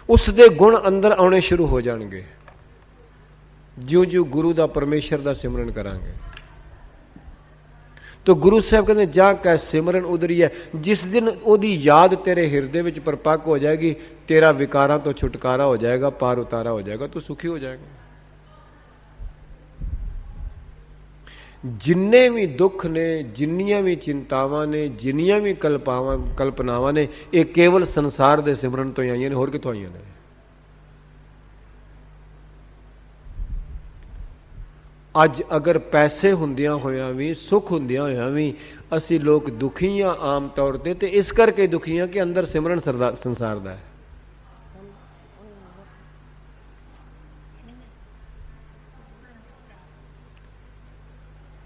ਉਸ ਦੇ ਗੁਣ ਅੰਦਰ ਆਉਣੇ ਸ਼ੁਰੂ ਹੋ ਜਾਣਗੇ ਜਿਉਂ-ਜਿਉਂ ਗੁਰੂ ਦਾ, ਪਰਮੇਸ਼ਰ ਦਾ ਸਿਮਰਨ ਕਰਾਂਗੇ। ਤੋ ਗੁਰੂ ਸਾਹਿਬ ਕਹਿੰਦੇ ਜਾ ਕੈ ਸਿਮਰਨ ਉਦਰੀ ਹੈ। ਜਿਸ ਦਿਨ ਉਹਦੀ ਯਾਦ ਤੇਰੇ ਹਿਰਦੇ ਵਿੱਚ ਪਰਪੱਕ ਹੋ ਜਾਏਗੀ, ਤੇਰਾ ਵਿਕਾਰਾਂ ਤੋਂ ਛੁਟਕਾਰਾ ਹੋ ਜਾਏਗਾ, ਪਾਰ ਉਤਾਰਾ ਹੋ ਜਾਏਗਾ, ਤੂੰ ਸੁਖੀ ਹੋ ਜਾਏਗਾ। ਜਿੰਨੇ ਵੀ ਦੁੱਖ ਨੇ, ਜਿੰਨੀਆਂ ਵੀ ਚਿੰਤਾਵਾਂ ਨੇ, ਜਿੰਨੀਆਂ ਵੀ ਕਲਪਨਾਵਾਂ ਨੇ, ਇਹ ਕੇਵਲ ਸੰਸਾਰ ਦੇ ਸਿਮਰਨ ਤੋਂ ਹੀ ਆਈਆਂ ਨੇ, ਹੋਰ ਕਿੱਥੋਂ ਆਈਆਂ ਨੇ? ਅੱਜ ਅਗਰ ਪੈਸੇ ਹੁੰਦਿਆਂ ਹੋਇਆਂ ਵੀ, ਸੁੱਖ ਹੁੰਦਿਆਂ ਹੋਇਆਂ ਵੀ ਅਸੀਂ ਲੋਕ ਦੁਖੀ ਹਾਂ ਆਮ ਤੌਰ ਤੇ ਇਸ ਕਰਕੇ ਦੁਖੀ ਹਾਂ ਕਿ ਅੰਦਰ ਸਿਮਰਨ ਸੰਸਾਰ ਦਾ ਹੈ।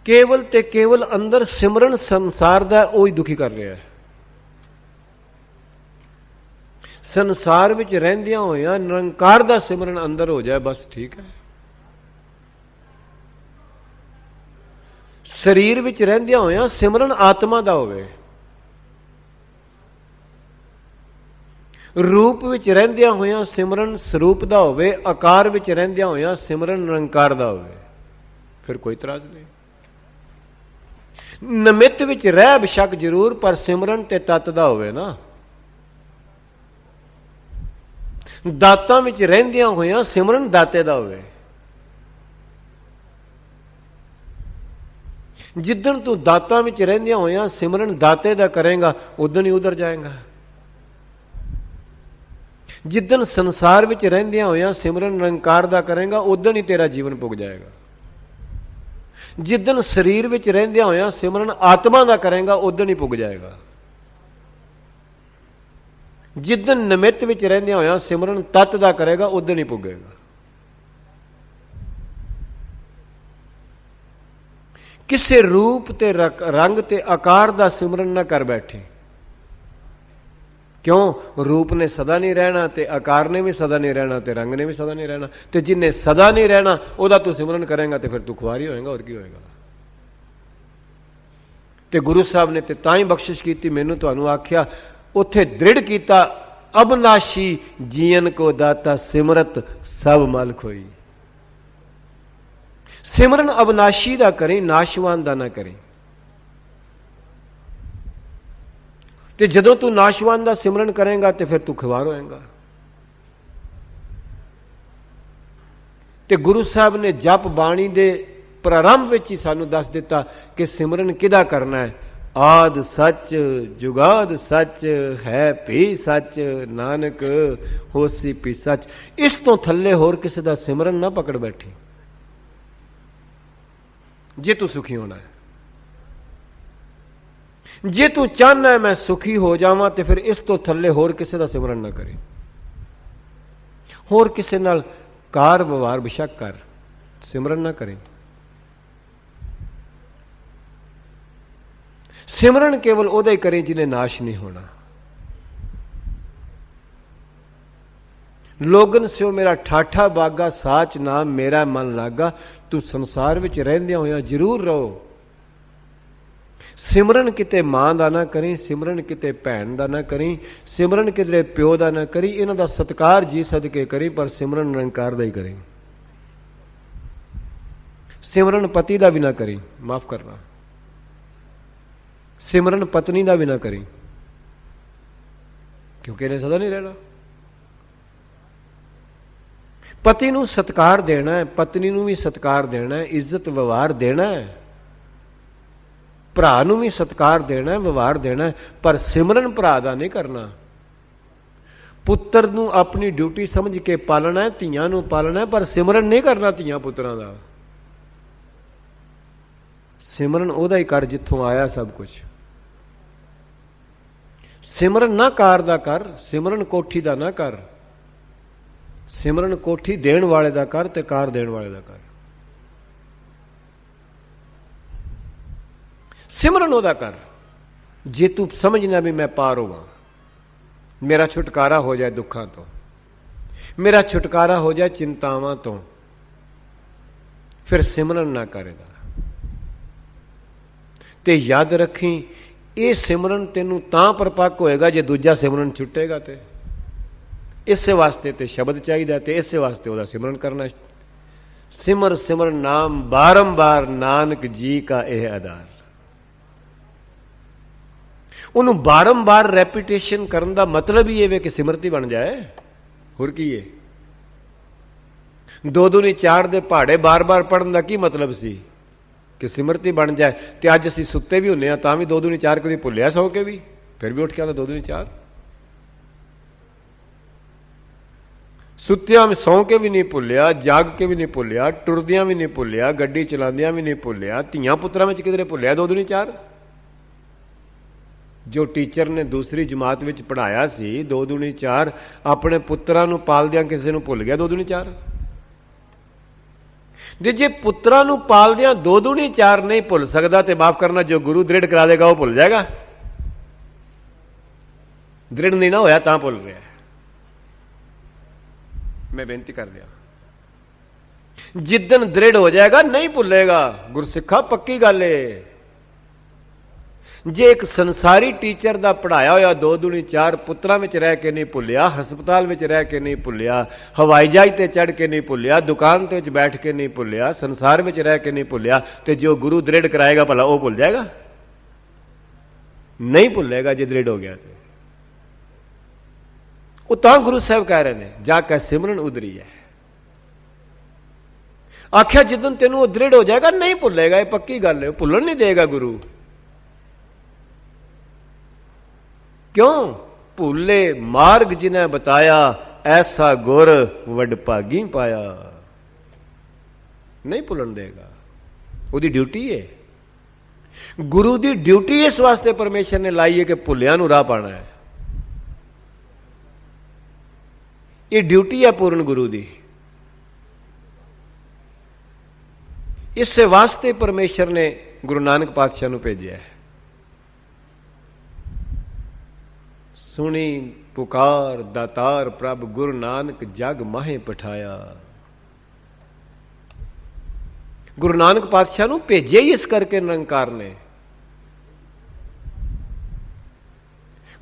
ਕੇਵਲ ਤੇ ਕੇਵਲ ਅੰਦਰ ਸਿਮਰਨ ਸੰਸਾਰ ਦਾ, ਉਹ ਹੀ ਦੁਖੀ ਕਰ ਰਿਹਾ ਹੈ। ਸੰਸਾਰ ਵਿੱਚ ਰਹਿੰਦਿਆਂ ਹੋਇਆਂ ਨਿਰੰਕਾਰ ਦਾ ਸਿਮਰਨ ਅੰਦਰ ਹੋ ਜਾਏ, ਬਸ ਠੀਕ ਹੈ। ਸਰੀਰ ਵਿੱਚ ਰਹਿੰਦਿਆਂ ਹੋਇਆਂ ਸਿਮਰਨ ਆਤਮਾ ਦਾ ਹੋਵੇ, ਰੂਪ ਵਿੱਚ ਰਹਿੰਦਿਆਂ ਹੋਇਆਂ ਸਿਮਰਨ ਸਰੂਪ ਦਾ ਹੋਵੇ, ਆਕਾਰ ਵਿੱਚ ਰਹਿੰਦਿਆਂ ਹੋਇਆਂ ਸਿਮਰਨ ਨਿਰੰਕਾਰ ਦਾ ਹੋਵੇ, ਫਿਰ ਕੋਈ ਇਤਰਾਜ਼ ਨਹੀਂ। ਨਿਮਿਤ ਵਿੱਚ ਰਹਿ ਬਸ਼ੱਕ ਜ਼ਰੂਰ, ਪਰ ਸਿਮਰਨ ਤੇ ਤਤ ਦਾ ਹੋਵੇ ਨਾ। ਦਾਤਾਂ ਵਿੱਚ ਰਹਿੰਦਿਆਂ ਹੋਇਆਂ ਸਿਮਰਨ ਦਾਤੇ ਦਾ ਹੋਵੇ। ਜਿੱਦਣ ਤੂੰ ਦਾਤਾਂ ਵਿੱਚ ਰਹਿੰਦਿਆਂ ਹੋਇਆਂ ਸਿਮਰਨ ਦਾਤੇ ਦਾ ਕਰੇਗਾ, ਉਦਣ ਹੀ ਉਧਰ ਜਾਏਗਾ। ਜਿੱਦਣ ਸੰਸਾਰ ਵਿੱਚ ਰਹਿੰਦਿਆਂ ਹੋਇਆਂ ਸਿਮਰਨ ਨਿਰੰਕਾਰ ਦਾ ਕਰੇਗਾ, ਉਦਣ ਹੀ ਤੇਰਾ ਜੀਵਨ ਪੁੱਗ ਜਾਏਗਾ। ਜਿੱਦਣ ਸਰੀਰ ਵਿੱਚ ਰਹਿੰਦਿਆਂ ਹੋਇਆਂ ਸਿਮਰਨ ਆਤਮਾ ਦਾ ਕਰੇਗਾ, ਉਦਣ ਹੀ ਪੁੱਗ ਜਾਏਗਾ। ਜਿੱਦਣ ਨਿਮਿਤ ਵਿੱਚ ਰਹਿੰਦਿਆਂ ਹੋਇਆਂ ਸਿਮਰਨ ਤਤ ਦਾ ਕਰੇਗਾ, ਉਦਣ ਹੀ ਪੁੱਗੇਗਾ। ਕਿਸੇ ਰੂਪ ਤੇ ਰੰਗ ਤੇ ਆਕਾਰ ਦਾ ਸਿਮਰਨ ਨਾ ਕਰ ਬੈਠੇ। ਕਿਉਂ? ਰੂਪ ਨੇ ਸਦਾ ਨਹੀਂ ਰਹਿਣਾ, ਤੇ ਆਕਾਰ ਨੇ ਵੀ ਸਦਾ ਨਹੀਂ ਰਹਿਣਾ, ਤੇ ਰੰਗ ਨੇ ਵੀ ਸਦਾ ਨਹੀਂ ਰਹਿਣਾ। ਤੇ ਜਿੰਨੇ ਸਦਾ ਨਹੀਂ ਰਹਿਣਾ ਉਹਦਾ ਤੂੰ ਸਿਮਰਨ ਕਰੇਗਾ, ਤੇ ਫਿਰ ਤੂੰ ਖੁਆਰੀ ਹੋਏਗਾ, ਹੋਰ ਕੀ ਹੋਏਗਾ। ਤੇ ਗੁਰੂ ਸਾਹਿਬ ਨੇ ਤੇ ਤਾਂ ਹੀ ਬਖਸ਼ਿਸ਼ ਕੀਤੀ, ਮੈਨੂੰ ਤੁਹਾਨੂੰ ਆਖਿਆ, ਉੱਥੇ ਦ੍ਰਿੜ ਕੀਤਾ, ਅਬਨਾਸ਼ੀ ਜੀਵਨ ਕੋ ਦਾਤਾ ਸਿਮਰਤ ਸਭ ਮਲ ਖੋਈ। ਸਿਮਰਨ ਅਬਨਾਸ਼ੀ ਦਾ ਕਰੀ, ਨਾਸ਼ਵਾਨ ਦਾ ਨਾ ਕਰੀ। ਤੇ ਜਦੋਂ ਤੂੰ ਨਾਸ਼ਵਾਨ ਦਾ ਸਿਮਰਨ ਕਰੇਗਾ ਤੇ ਫਿਰ ਤੂੰ ਖੁਆਰ ਹੋਏਗਾ। ਤੇ ਗੁਰੂ ਸਾਹਿਬ ਨੇ ਜਪ ਬਾਣੀ ਦੇ ਪ੍ਰਾਰੰਭ ਵਿੱਚ ਹੀ ਸਾਨੂੰ ਦੱਸ ਦਿੱਤਾ ਕਿ ਸਿਮਰਨ ਕਿਹਦਾ ਕਰਨਾ ਹੈ। ਆਦ ਸੱਚ ਜੁਗਾਦ ਸੱਚ ਹੈ ਭੀ ਸੱਚ, ਨਾਨਕ ਹੋਸੀ ਪੀ ਸੱਚ। ਇਸ ਤੋਂ ਥੱਲੇ ਹੋਰ ਕਿਸੇ ਦਾ ਸਿਮਰਨ ਨਾ ਪਕੜ ਬੈਠੀ ਜੇ ਤੂੰ ਸੁਖੀ ਹੋਣਾ ਹੈ। ਜੇ ਤੂੰ ਚਾਹਨਾ ਹੈ ਮੈਂ ਸੁਖੀ ਹੋ ਜਾਵਾਂ, ਤੇ ਫਿਰ ਇਸ ਤੋਂ ਥੱਲੇ ਹੋਰ ਕਿਸੇ ਦਾ ਸਿਮਰਨ ਨਾ ਕਰੇ। ਹੋਰ ਕਿਸੇ ਨਾਲ ਕਾਰ ਵਿਵਹਾਰ ਬੇਸ਼ੱਕ ਕਰ, ਸਿਮਰਨ ਨਾ ਕਰੇ। ਸਿਮਰਨ ਕੇਵਲ ਉਹਦਾ ਹੀ ਕਰੇ ਜਿਹਨੇ ਨਾਸ਼ ਨਹੀਂ ਹੋਣਾ। ਲੋਗਨ ਸਿਓ ਮੇਰਾ ਠਾਠਾ ਬਾਗਾ, ਸਾਚ ਨਾਮ ਮੇਰਾ ਮਨ ਲਾਗਾ। ਤੂੰ ਸੰਸਾਰ ਵਿੱਚ ਰਹਿੰਦਿਆਂ ਹੋਇਆਂ ਜ਼ਰੂਰ ਰਹੋ। ਸਿਮਰਨ ਕਿਤੇ ਮਾਂ ਦਾ ਨਾ ਕਰੀ, ਸਿਮਰਨ ਕਿਤੇ ਭੈਣ ਦਾ ਨਾ ਕਰੀ, ਸਿਮਰਨ ਕਿਤੇ ਪਿਓ ਦਾ ਨਾ ਕਰੀ। ਇਹਨਾਂ ਦਾ ਸਤਿਕਾਰ ਜੀ ਸਦਕੇ ਕਰੀ, ਪਰ ਸਿਮਰਨ ਨਿਰੰਕਾਰ ਦਾ ਹੀ ਕਰੀ। ਸਿਮਰਨ ਪਤੀ ਦਾ ਵੀ ਨਾ ਕਰੀ, ਮਾਫ ਕਰਨਾ। ਸਿਮਰਨ ਪਤਨੀ ਦਾ ਵੀ ਨਾ ਕਰੀ, ਕਿਉਂਕਿ ਇਹਨੇ ਸਦਾ ਨਹੀਂ ਰਹਿਣਾ। ਪਤੀ ਨੂੰ ਸਤਿਕਾਰ ਦੇਣਾ ਹੈ, ਪਤਨੀ ਨੂੰ ਵੀ ਸਤਿਕਾਰ ਦੇਣਾ ਹੈ, ਇੱਜ਼ਤ ਵਿਵਹਾਰ ਦੇਣਾ ਹੈ, ਭਰਾ ਨੂੰ ਵੀ ਸਤਿਕਾਰ ਦੇਣਾ ਹੈ, ਵਿਵਹਾਰ ਦੇਣਾ ਹੈ, ਪਰ ਸਿਮਰਨ ਭਰਾ ਦਾ ਨਹੀਂ ਕਰਨਾ। ਪੁੱਤਰ ਨੂੰ ਆਪਣੀ ਡਿਊਟੀ ਸਮਝ ਕੇ ਪਾਲਣਾ ਹੈ, ਧੀਆਂ ਨੂੰ ਪਾਲਣਾ ਹੈ, ਪਰ ਸਿਮਰਨ ਨਹੀਂ ਕਰਨਾ ਧੀਆਂ ਪੁੱਤਰਾਂ ਦਾ। ਸਿਮਰਨ ਉਹਦਾ ਹੀ ਕਰ ਜਿੱਥੋਂ ਆਇਆ ਸਭ ਕੁਝ। ਸਿਮਰਨ ਨਾ ਕਾਰ ਦਾ ਕਰ, ਸਿਮਰਨ ਕੋਠੀ ਦਾ ਨਾ ਕਰ। ਸਿਮਰਨ ਕੋਠੀ ਦੇਣ ਵਾਲੇ ਦਾ ਕਰ ਤੇ ਕਾਰ ਦੇਣ ਵਾਲੇ ਦਾ ਕਰ। ਸਿਮਰਨ ਉਹਦਾ ਕਰ ਜੇ ਤੂੰ ਸਮਝਣਾ ਵੀ ਮੈਂ ਪਾਰ ਹੋਵਾਂ, ਮੇਰਾ ਛੁਟਕਾਰਾ ਹੋ ਜਾਏ ਦੁੱਖਾਂ ਤੋਂ। मेरा छुटकारा हो जाए चिंतावां तो, फिर सिमरन ना करेगा। ते याद रखी ये सिमरन तेनू तां परपक्क होएगा जे दूजा सिमरन छुटेगा। ते इस वास्ते ते शब्द चाहिए, ते इस वास्ते ओदा सिमरन करना। सिमर सिमर नाम बारंबार नानक जी का यह आधार। उन्होंने बारंबार रेपिटेशन करने का मतलब ही है कि सिमरती बन जाए। होर की है? दो दूनी चार दे पहाड़े बार बार पढ़ने का की मतलब सी कि सिमरती बन जाए। तो अज असीं सुते भी होंगे तां भी दो दूनी चार कभी भुलिया सौ के भी, फिर भी उठ के आता दो दूनी चार। सुत्तियां सौ के भी नहीं भुलिया, जाग के भी नहीं भुलिया, टुरदियां भी नहीं भुलिया, गड्डी चलांदियां भी नहीं भुलिया, धियां पुत्रां विच किधरे भुलिया दो दूनी चार। जो टीचर ने दूसरी जमात में पढ़ाया सी दो दूनी चार, अपने पुत्रां नूं पालदियां किसी नूं भुल गया दो दूनी चार। जे पुत्रां नूं पालदियां दो दूनी चार नहीं भुल सकता तो माफ करना, जो गुरु दृढ़ करा देगा वह भुल जाएगा। दृढ़ नहीं ना होया तां भुल रहा है। मैं बेनती कर दिया, जिदन दृढ़ हो जाएगा नहीं भुलेगा। गुरसिखा पक्की गल है। जे एक संसारी टीचर दा पढ़ाया होया दो दूनी चार पुत्रां विच रह के नहीं भुलिया, हस्पताल विच रह के नहीं भुलिया, हवाई जहाज ते चढ़ के नहीं भुलिया, दुकान ते बैठ के नहीं भुलिया, संसार विच रह के नहीं भुलिया, तो जो गुरु दृढ़ कराएगा भला वो भुल जाएगा? नहीं भुलेगा जे दृढ़ हो गया। वो तां गुरु साहब कह रहे हैं जाके सिमरन उधरी है। आख्या जिदन तेनों दृढ़ हो जाएगा नहीं भुलेगा, ये पक्की गल है, भुलन नहीं देगा गुरु। क्यों? भूले मार्ग जिन्हें बताया, ऐसा गुर वडभागी पाया। नहीं भुलन देगा, उसकी ड्यूटी है। गुरु की ड्यूटी इस वास्ते परमेश्वर ने लाई है कि भुलिया नूं राह पाना है। ये ड्यूटी है पूर्ण गुरु की। इस वास्ते परमेश्वर ने गुरु नानक पातशाह नूं भेजा है। सुनी पुकार दातार प्रभ गुरु नानक जग माहे पठाया। गुरु नानक पातशाह नूं भेजे ही इस करके निरंकार ने।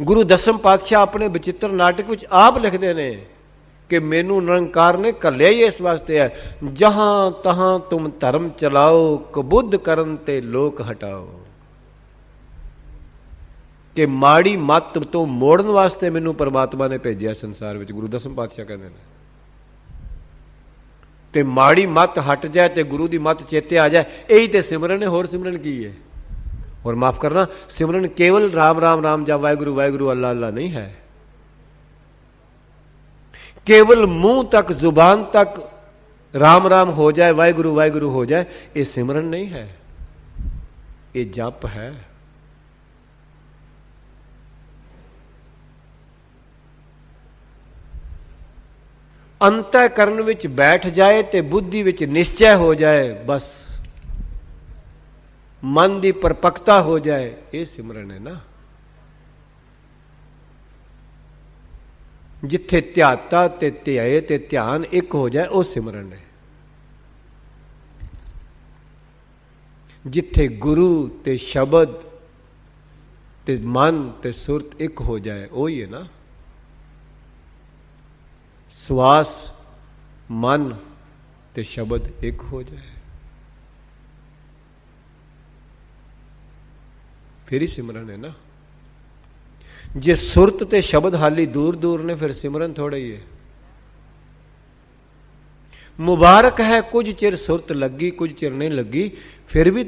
गुरु दसम पातशाह अपने बचित्र नाटक विच आप लिखते हैं कि मैनू निरंकार ने घल्लिया ही इस वास्ते है, जहां तहां तुम धर्म चलाओ, कबुद्ध करन ते लोक हटाओ। कि माड़ी मत तो मोड़न वास्ते मैनू परमात्मा ने भेजा संसार में। गुरु दसम पातशाह कहते हैं ते माड़ी मत हट जाए तो गुरु की मत चेते आ जाए, यही तो सिमरन है। होर सिमरन की है? और माफ करना, सिमरन केवल राम राम राम जा वाहिगुरु वाहिगुरु अल्लाह अल्लाह नहीं है। केवल मुंह तक जुबान तक राम राम हो जाए, वाहिगुरु वाहिगुरु हो जाए, ये सिमरन नहीं है, ये जप है। अंतःकरण विच बैठ जाए ते बुद्धि विच निश्चय हो जाए, बस मन की परपक्ता हो जाए, ये सिमरन है ना। जिथे ध्याता ते ध्याए ते ध्यान एक हो जाए, वो सिमरन है। जिथे गुरु ते शब्द ते मन ते सुरत एक हो जाए, वो ही है ना। श्वास मन ते शब्द एक हो जाए, फिर ही सिमरन है ना। जे सुरत ते शब्द हाली दूर दूर ने, फिर सिमरन थोड़ा ही है। मुबारक है कुछ चिर सुरत लगी, कुछ चिर नहीं लगी, फिर भी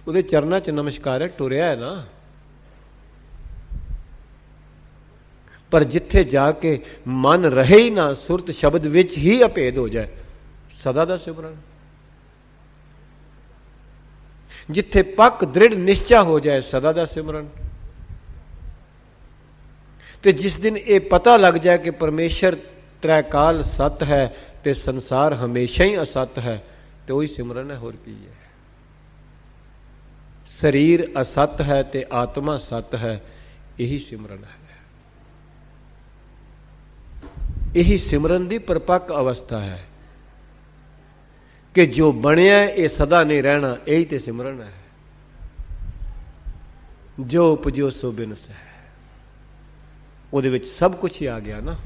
उहदे चरना च नमस्कार है, टुरया है ना। पर जिथे जाके मन रहे ही ना, सुरत शब्द विच ही अभेद हो जाए, सदा दा सिमरन। जिथे पक दृढ़ निश्चय हो जाए, सदा दा सिमरन। तो जिस दिन ये पता लग जाए कि परमेश्वर त्रैकाल सत है ते संसार हमेशा ही असत है, तो वही सिमरन है। होर की है? शरीर असत है ते आत्मा सत है, यही सिमरन है। यही सिमरन की परिपक्व अवस्था है कि जो बनया ये सदा नहीं रहना, यही तो सिमरन है। जो उपजो सो बिनस है, ਉਹਦੇ ਵਿੱਚ सब कुछ ही आ गया ना।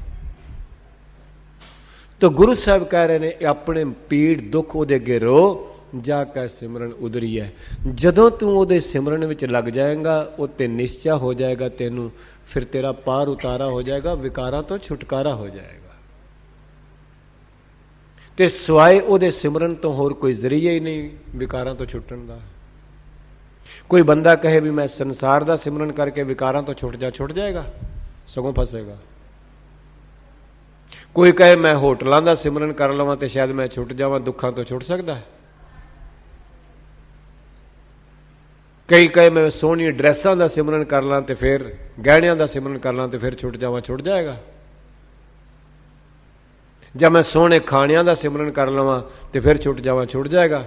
तो गुरु साहब कह रहे ने अपने पीड़ दुख ਉਹਦੇ ਅੱਗੇ रो जा के सिमरन उधरी है। जदों तू ਉਹਦੇ सिमरन ਵਿੱਚ लग जाएगा ਉਹ ਤੇ निश्चय हो जाएगा तेनू, फिर तेरा पार उतारा हो जाएगा, विकारां तो छुटकारा हो जाएगा। ते सिवाय ਉਹਦੇ सिमरन तो होर कोई जरिया ही नहीं विकारां तो छुटन का। कोई बंदा कहे भी मैं संसार का सिमरन करके विकारां तो छुट जाएगा, सगों फसेगा। कोई कहे मैं होटलों का सिमरन कर लवां तो शायद मैं छुट जावां, दुखों तो छुट सकता है। कई कहे मैं सोहनी ड्रैसां का सिमरन कर ला तो फिर गहणियां का सिमरन कर ला तो फिर छुट जावां, छुट जाएगा। जब मैं सोहने खाणियां का सिमरन कर लवां तो फिर छुट जावां, छुट जाएगा।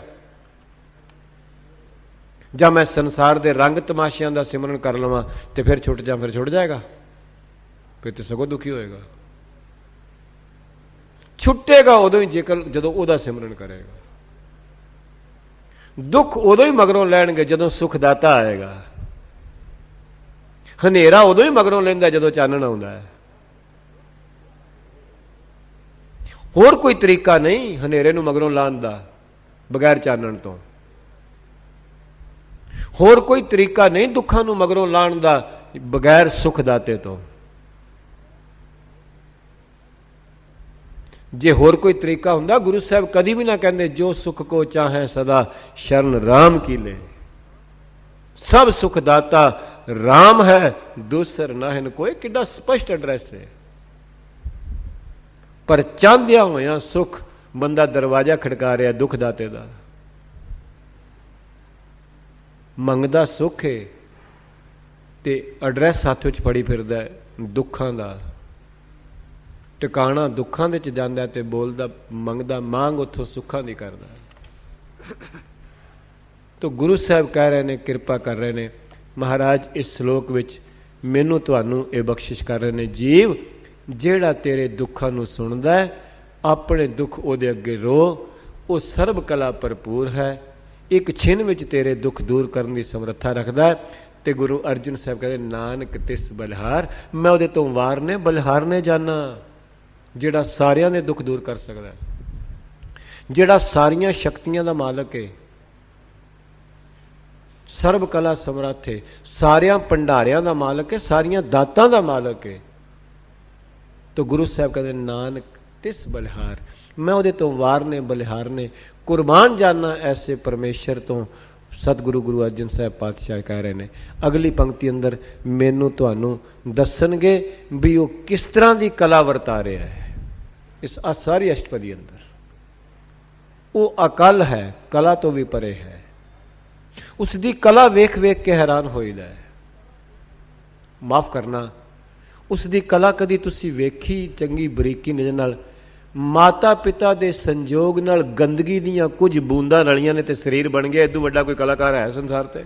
जब मैं संसार के रंग तमाशियां का सिमरन कर लवां तो फिर छुट जा, फिर छुट जाएगा। फिर तो सगों दुखी होएगा। छुटेगा उदों ही जेकर जदों ओदा सिमरन करेगा। दुख उदों ही मगरों लैणगे जदों सुखदाता आएगा। हनेरा उदों ही मगरों लैंदा जदों चानण आउंदा है। होर कोई तरीका नहीं हनेरे नूं मगरों लाण दा बगैर चानण तो। होर कोई तरीका नहीं दुखां नूं मगरों लाण दा बगैर सुखदाते तो। जे होर कोई तरीका हुंदा गुरु साहब कदी भी ना कहंदे जो सुख को चाहे सदा शरण राम की ले। सब सुखदाता राम है, दूसर नाहिन कोई। किड्डा स्पष्ट एड्रैस है। पर चाहदिया होया सुख बंदा दरवाजा खड़का रहा दुखदाते दा। मंगदा सुख है ते एड्रैस हाथ विच फड़ी फिरदा दुखां दा। टिकाणा दुखां दे च जांदा ते बोलदा मंगदा मांग उथों सुखां दी करदा। तो गुरु साहब कह रहे ने, कृपा कर रहे ने महाराज इस श्लोक विच मैनू तुहानू ये बख्शिश कर रहे ने, जीव जेड़ा तेरे दुखां नू सुनदा है अपने दुख उहदे अगे रो, वो सर्व कला भरपूर है, एक छिन विच तेरे दुख दूर करने की समर्था रखदा है। ते गुरु अर्जन साहब कहते नानक तिस बलिहार, मैं उहदे तो वारने बलिहारने जाना जिहड़ा सारियां दे दुख दूर कर सकदा है, जिहड़ा सारियां शक्तियां दा मालक है, सर्व कला समर्थ है, सारियां भंडारियां दा मालक है, सारियां दातां दा मालक है। तो गुरु साहब कहते नानक तिस बलिहार, मैं उहदे तो वारने बलिहारने कुर्बान जाना ऐसे परमेश्वर तो। सतगुरु गुरु अर्जन साहब पातशाह कह रहे हैं अगली पंक्ति अंदर मैनू तुहानू दसणगे भी वो किस तरह की कला वरता रहा है। इस सारी अष्टपदी अंदर वो अकल है, कला तो भी परे है। उसकी कला वेख वेख के हैरान होईदा है। माफ करना, उसकी कला कदी तुसी वेखी चंगी बरीकी नज़र नाल? माता पिता के संजोग नाल गंदगी दियां कुछ बूंदा रलियां ने ते शरीर बन गया। इदू वड्डा कोई कलाकार है संसार ते?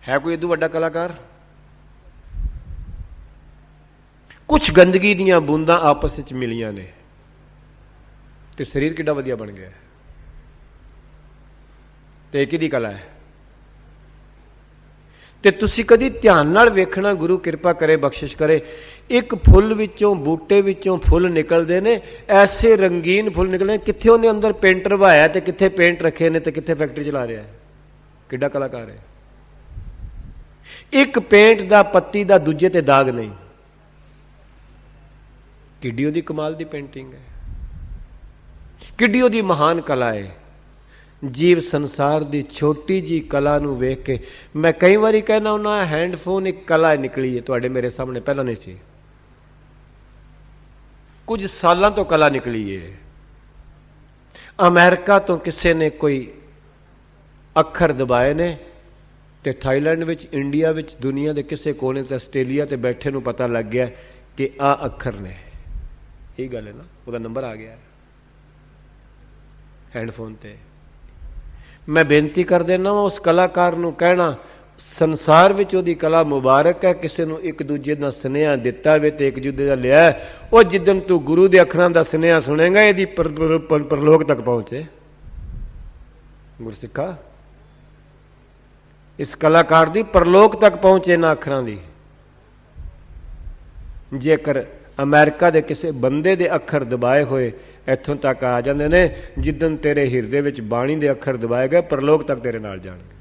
है कोई इदू वड्डा कलाकार? कुछ गंदगी दियां बूंदा आपस में मिलियां ने ते शरीर किड्डा वधिया बन गया। ते किहदी कला है? ते तुसी कदी ध्यान नाल वेखना, गुरु कृपा करे बख्शिश करे, एक फुल विचों बूटे विचों फुल निकलते ने, ऐसे रंगीन फुल निकले, कित्थे उन्हें अंदर पेंट रवाया ते कित्थे पेंट रखे ने ते कित्थे फैक्ट्री चला रहा है। किड्डा कलाकार है। एक पेंट दा पत्ती दा दूजे ते दाग नहीं। किड्डी उहदी कमाल दी पेंटिंग है, किड्डी उहदी महान कला है। जीव संसार की छोटी जी कला नूं वेख के मैं कई बारी कहना हुन्ना हैंडफोन एक कला निकली है तुहाडे मेरे सामने, पहला नहीं सी, कुछ सालों तो कला निकली है। अमेरिका तो किसी ने कोई अखर दबाए ने ते थाईलैंड विच, इंडिया विच, दुनिया के किसी कोने ते आस्ट्रेलिया ते बैठे नूं पता लग गया कि आ अखर ने। यही गल है ना, उसका नंबर आ गया हैंडफोन ते। मैं बेनती कर देना वा उस कलाकार नूं कहना ਸੰਸਾਰ ਵਿੱਚ ਉਹਦੀ ਕਲਾ ਮੁਬਾਰਕ ਹੈ। ਕਿਸੇ ਨੂੰ ਇੱਕ ਦੂਜੇ ਦਾ ਸੁਨੇਹਾ ਦਿੱਤਾ ਵੇ ਤੇ ਇੱਕ ਦੂਜੇ ਦਾ ਲਿਆ, ਉਹ ਜਿੱਦਣ ਤੂੰ ਗੁਰੂ ਦੇ ਅੱਖਰਾਂ ਦਾ ਸੁਨੇਹਾ ਸੁਣੇਗਾ ਇਹਦੀ ਪਰਲੋਕ ਤੱਕ ਪਹੁੰਚੇ। ਗੁਰਸਿੱਖਾ, ਇਸ ਕਲਾਕਾਰ ਦੀ ਪਰਲੋਕ ਤੱਕ ਪਹੁੰਚੇ ਨਾ ਅੱਖਰਾਂ ਦੀ। ਜੇਕਰ ਅਮਰੀਕਾ ਦੇ ਕਿਸੇ ਬੰਦੇ ਦੇ ਅੱਖਰ ਦਬਾਏ ਹੋਏ ਇੱਥੋਂ ਤੱਕ ਆ ਜਾਂਦੇ ਨੇ, ਜਿੱਦਣ ਤੇਰੇ ਹਿਰਦੇ ਵਿੱਚ ਬਾਣੀ ਦੇ ਅੱਖਰ ਦਬਾਏ ਗਏ ਪਰਲੋਕ ਤੱਕ ਤੇਰੇ ਨਾਲ ਜਾਣਗੇ।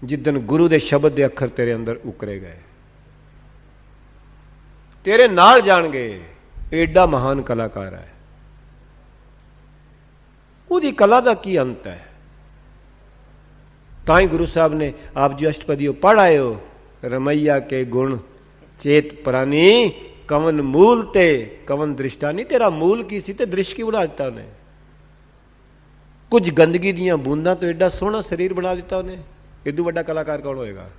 ਜਿੱਦਣ ਗੁਰੂ ਦੇ ਸ਼ਬਦ ਦੇ ਅੱਖਰ ਤੇਰੇ ਅੰਦਰ ਉਕਰੇ ਗਏ ਤੇਰੇ ਨਾਲ ਜਾਣਗੇ। ਏਡਾ ਮਹਾਨ ਕਲਾਕਾਰ ਹੈ। ਉਹਦੀ ਕਲਾ ਦਾ ਕੀ ਅੰਤ ਹੈ? ਤਾਂ ਹੀ ਗੁਰੂ ਸਾਹਿਬ ਨੇ ਆਪ ਜੀ ਅਸ਼ਟਪਦੀਓ ਪੜ੍ਹ ਆਏ ਹੋ, ਰਮਈਆ ਕੇ ਗੁਣ ਚੇਤ ਪ੍ਰਾਨੀ ਕਵਨ ਮੂਲ ਤੇ ਕਵਨ ਦ੍ਰਿਸ਼ਟਾ। ਨਹੀਂ, ਤੇਰਾ ਮੂਲ ਕੀ ਸੀ ਤੇ ਦ੍ਰਿਸ਼ ਕੀ ਬਣਾ ਦਿੱਤਾ ਉਹਨੇ? ਕੁਝ ਗੰਦਗੀ ਦੀਆਂ ਬੂੰਦਾਂ ਤੋਂ ਏਡਾ ਸੋਹਣਾ ਸਰੀਰ ਬਣਾ ਦਿੱਤਾ ਉਹਨੇ। ਇਦੋਂ ਵੱਡਾ ਕਲਾਕਾਰ ਕੌਣ ਹੋਏਗਾ?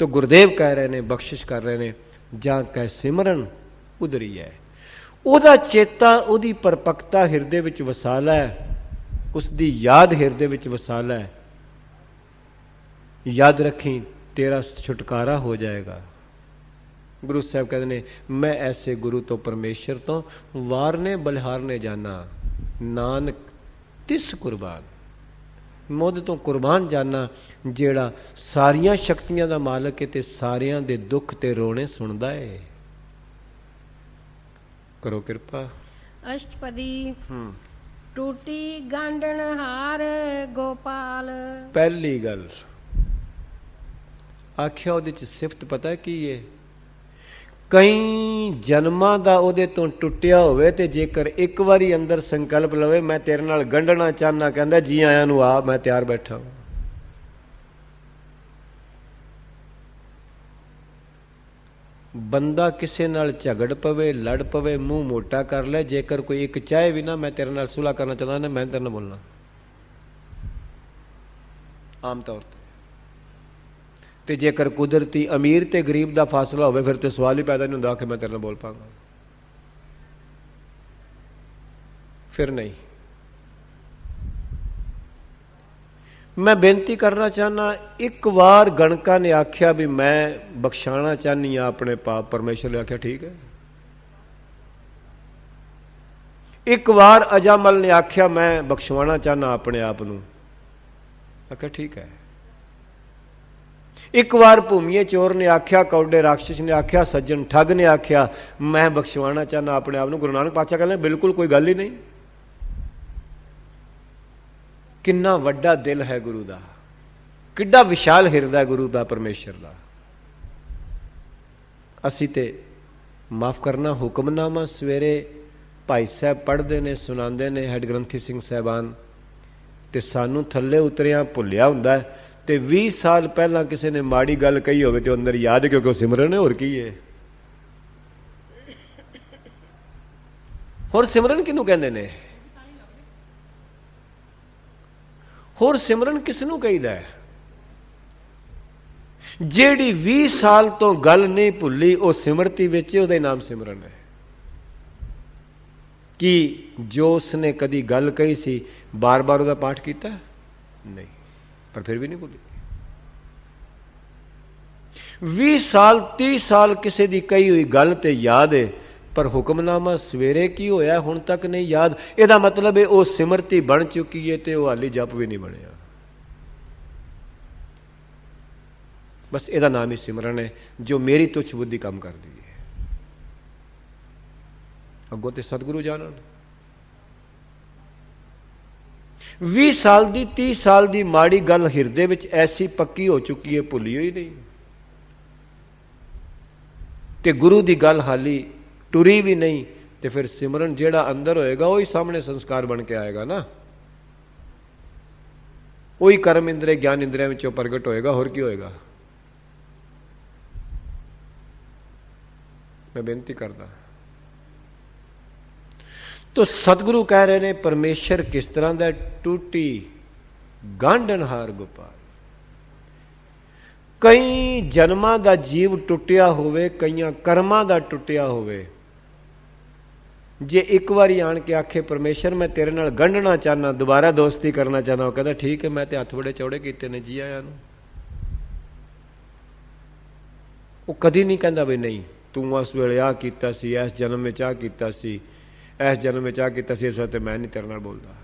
तो गुरुदेव कह रहे ने, बख्शिश कर रहे ने, ਜਾਂ ਕੈ ਸਿਮਰਨ ਉਦਰੀ ਹੈ। ਉਹਦਾ ਚੇਤਾ, ਉਹਦੀ ਪਰਪੱਕਤਾ ਹਿਰਦੇ ਵਿੱਚ ਵਸਾ ਲੈ, ਉਸ ਦੀ ਯਾਦ ਹਿਰਦੇ ਵਿੱਚ ਵਸਾ ਲੈ। ਯਾਦ ਰੱਖੀ ਤੇਰਾ ਛੁਟਕਾਰਾ ਹੋ ਜਾਏਗਾ। ਗੁਰੂ ਸਾਹਿਬ ਕਹਿੰਦੇ ਨੇ, ਮੈਂ ਐਸੇ ਗੁਰੂ ਤੋਂ ਪਰਮੇਸ਼ਰ ਤੋਂ ਵਾਰਨੇ ਬਲਿਹਾਰਨੇ ਜਾਣਾ, ਨਾਨਕ ਤਿਸ ਕੁਰਬਾਨ। ਮੁੱਧ ਤੋਂ ਕੁਰਬਾਨ ਜਾਣਾ ਜਿਹੜਾ ਸਾਰੀਆਂ ਸ਼ਕਤੀਆਂ ਦਾ ਮਾਲਕ ਹੈ ਤੇ ਸਾਰਿਆਂ ਦੇ ਦੁੱਖ ਤੇ ਰੋਣੇ ਸੁਣਦਾ ਹੈ। ਕਰੋ ਕਿਰਪਾ। ਅਸ਼ਟਪਦੀ ਟੂਟੀ ਗਾਂਡਣ ਹਾਰ ਗੋਪਾਲ। ਪਹਿਲੀ ਗੱਲ ਆਖਿਆ ਉਹਦੇ ਚ ਸਿਫਤ ਪਤਾ ਕੀ ਹੈ? ਕਈ ਜਨਮਾਂ ਦਾ ਉਹਦੇ ਤੋਂ ਟੁੱਟਿਆ ਹੋਵੇ ਤੇ ਜੇਕਰ ਇੱਕ ਵਾਰੀ ਅੰਦਰ ਸੰਕਲਪ ਲਵੇ ਮੈਂ ਤੇਰੇ ਨਾਲ ਗੰਢਣਾ ਚਾਹਨਾ, ਕਹਿੰਦਾ ਜੀ ਆਇਆਂ ਨੂੰ ਆ, ਮੈਂ ਤਿਆਰ ਬੈਠਾ। ਬੰਦਾ ਕਿਸੇ ਨਾਲ ਝਗੜ ਪਵੇ, ਲੜ ਪਵੇ, ਮੂੰਹ ਮੋਟਾ ਕਰ ਲੈ, ਜੇਕਰ ਕੋਈ ਇੱਕ ਚਾਹੇ ਵੀ ਨਾ ਮੈਂ ਤੇਰੇ ਨਾਲ ਸੁਲ੍ਹਾ ਕਰਨਾ ਚਾਹੁੰਦਾ ਨਾ, ਮੈਂ ਤੇਰੇ ਨਾਲ ਬੋਲਣਾ ਆਮ ਤੌਰ ਤੇ ਜੇਕਰ ਕੁਦਰਤੀ ਅਮੀਰ ਤੇ ਗਰੀਬ ਦਾ ਫਾਸਲਾ ਹੋਵੇ ਫਿਰ ਤੇ ਸਵਾਲ ਹੀ ਪੈਦਾ ਨਹੀਂ ਹੁੰਦਾ ਕਿ ਮੈਂ ਤੇਰੇ ਨਾਲ ਬੋਲ ਪਾਂਗਾ। ਫਿਰ ਨਹੀਂ। ਮੈਂ ਬੇਨਤੀ ਕਰਨਾ ਚਾਹਨਾ, ਇੱਕ ਵਾਰ ਗਣਕਾਂ ਨੇ ਆਖਿਆ ਵੀ ਮੈਂ ਬਖਸ਼ਾਣਾ ਚਾਹਨੀ ਆ ਆਪਣੇ ਪਾਪ, ਪਰਮੇਸ਼ਰ ਨੇ ਆਖਿਆ ਠੀਕ ਹੈ। ਇੱਕ ਵਾਰ ਅਜਾਮਲ ਨੇ ਆਖਿਆ ਮੈਂ ਬਖਸ਼ਵਾਣਾ ਚਾਹਨਾ ਆਪਣੇ ਆਪ ਨੂੰ, ਆਖਿਆ ਠੀਕ ਹੈ। ਇੱਕ ਵਾਰ ਭੂਮੀਏ ਚੋਰ ਨੇ ਆਖਿਆ, ਕੌਡੇ ਰਾਖਸ਼ ਨੇ ਆਖਿਆ, ਸੱਜਣ ਠੱਗ ਨੇ ਆਖਿਆ ਮੈਂ ਬਖਸ਼ਵਾਣਾ ਚਾਹਨਾ ਆਪਣੇ ਆਪ ਨੂੰ। ਗੁਰੂ ਨਾਨਕ ਪਾਤਸ਼ਾਹ ਕਹਿੰਦੇ ਬਿਲਕੁਲ ਕੋਈ ਗੱਲ ਹੀ ਨਹੀਂ। ਕਿੰਨਾ ਵੱਡਾ ਦਿਲ ਹੈ ਗੁਰੂ ਦਾ, ਕਿੱਡਾ ਵਿਸ਼ਾਲ ਹਿਰਦਾ ਗੁਰੂ ਦਾ, ਪਰਮੇਸ਼ਰ ਦਾ। ਅਸੀਂ ਤੇ ਮਾਫ ਕਰਨਾ, ਹੁਕਮਨਾਮਾ ਸਵੇਰੇ ਭਾਈ ਸਾਹਿਬ ਪੜ੍ਹਦੇ ਨੇ, ਸੁਣਾਉਂਦੇ ਨੇ ਹੈਡ ਗ੍ਰੰਥੀ ਸਿੰਘ ਸਾਹਿਬਾਨ, ਤੇ ਸਾਨੂੰ ਥੱਲੇ ਉਤਰਿਆ ਭੁੱਲਿਆ ਹੁੰਦਾ ਤੇ 20 ਸਾਲ ਪਹਿਲਾਂ ਕਿਸੇ ਨੇ ਮਾੜੀ ਗੱਲ ਕਹੀ ਹੋਵੇ ਤੇ ਅੰਦਰ ਯਾਦ, ਕਿਉਂਕਿ ਉਹ ਸਿਮਰਨ ਹੈ, ਹੋਰ ਕੀ ਹੈ। ਹੋਰ ਸਿਮਰਨ ਕਿਹਨੂੰ ਕਹਿੰਦੇ ਨੇ? ਹੋਰ ਸਿਮਰਨ ਕਿਸ ਨੂੰ ਕਹੀਦਾ ਹੈ? ਜਿਹੜੀ 20 ਸਾਲ ਤੋਂ ਗੱਲ ਨਹੀਂ ਭੁੱਲੀ ਉਹ ਸਿਮਰਤੀ ਵਿੱਚ, ਉਹਦਾ ਨਾਮ ਸਿਮਰਨ ਹੈ। ਕਿ ਜੋ ਉਸਨੇ ਕਦੀ ਗੱਲ ਕਹੀ ਸੀ ਬਾਰ-ਬਾਰ ਉਹਦਾ ਪਾਠ ਕੀਤਾ ਨਹੀਂ, ਪਰ ਫਿਰ ਵੀ ਨਹੀਂ ਭੁੱਲੀ। 20 ਸਾਲ 30 ਸਾਲ ਕਿਸੇ ਦੀ ਕਹੀ ਹੋਈ ਗੱਲ ਤੇ ਯਾਦ ਹੈ, ਪਰ ਹੁਕਮਨਾਮਾ ਸਵੇਰੇ ਕੀ ਹੋਇਆ ਹੁਣ ਤੱਕ ਨਹੀਂ ਯਾਦ। ਇਹਦਾ ਮਤਲਬ ਹੈ ਉਹ ਸਿਮਰਤੀ ਬਣ ਚੁੱਕੀ ਹੈ ਤੇ ਉਹ ਹਾਲੀ ਜਪ ਵੀ ਨਹੀਂ ਬਣਿਆ। ਬਸ ਇਹਦਾ ਨਾਮ ਹੀ ਸਿਮਰਨ ਹੈ, ਜੋ ਮੇਰੀ ਤੁੱਛ ਬੁੱਧੀ ਕੰਮ ਕਰਦੀ ਹੈ। ਅੱਗੋਂ ਤੇ ਸਤਿਗੁਰੂ ਜਾਣਨ। 20 ਸਾਲ ਦੀ 30 ਸਾਲ ਦੀ ਮਾੜੀ ਗੱਲ ਹਿਰਦੇ ਵਿੱਚ ਐਸੀ ਪੱਕੀ ਹੋ ਚੁੱਕੀ ਹੈ, ਭੁੱਲੀ ਹੋਈ ਨਹੀਂ। ਤੇ ਗੁਰੂ ਦੀ ਗੱਲ ਹਾਲੀ ਟੁਰੀ ਵੀ ਨਹੀਂ, ਤੇ ਫਿਰ ਸਿਮਰਨ ਜਿਹੜਾ ਅੰਦਰ ਹੋਏਗਾ ਉਹੀ ਸਾਹਮਣੇ ਸੰਸਕਾਰ ਬਣ ਕੇ ਆਏਗਾ ਨਾ। ਉਹੀ ਕਰਮ ਇੰਦਰੇ ਗਿਆਨ ਇੰਦਰੀਆਂ ਵਿੱਚੋਂ ਪ੍ਰਗਟ ਹੋਏਗਾ, ਹੋਰ ਕੀ ਹੋਏਗਾ। ਮੈਂ ਬੇਨਤੀ ਕਰਦਾ। ਤੋ ਸਤਿਗੁਰੂ ਕਹਿ ਰਹੇ ਨੇ ਪਰਮੇਸ਼ਰ ਕਿਸ ਤਰ੍ਹਾਂ ਦਾ? ਟੂਟੀ ਗਾਂਢਣਹਾਰ ਗੋਪਾਲ। ਕਈ ਜਨਮਾਂ ਦਾ ਜੀਵ ਟੁੱਟਿਆ ਹੋਵੇ, ਕਈਆਂ ਕਰਮਾਂ ਦਾ ਟੁੱਟਿਆ ਹੋਵੇ, जे एक बारी आन के आखे परमेश्वर मैं तेरे नाल गंढना चाहना, दोबारा दोस्ती करना चाहना, वो कहता ठीक है, मैं तो हथ बड़े चौड़े किए ने जी आया। वो कदी नहीं कहता भी नहीं तू उस वेले आ कीता सी, इस जन्म में आ कीता सी, इस जन्म में आ कीता सी, इस वास्ते मैं नहीं तेरे नाल बोलदा।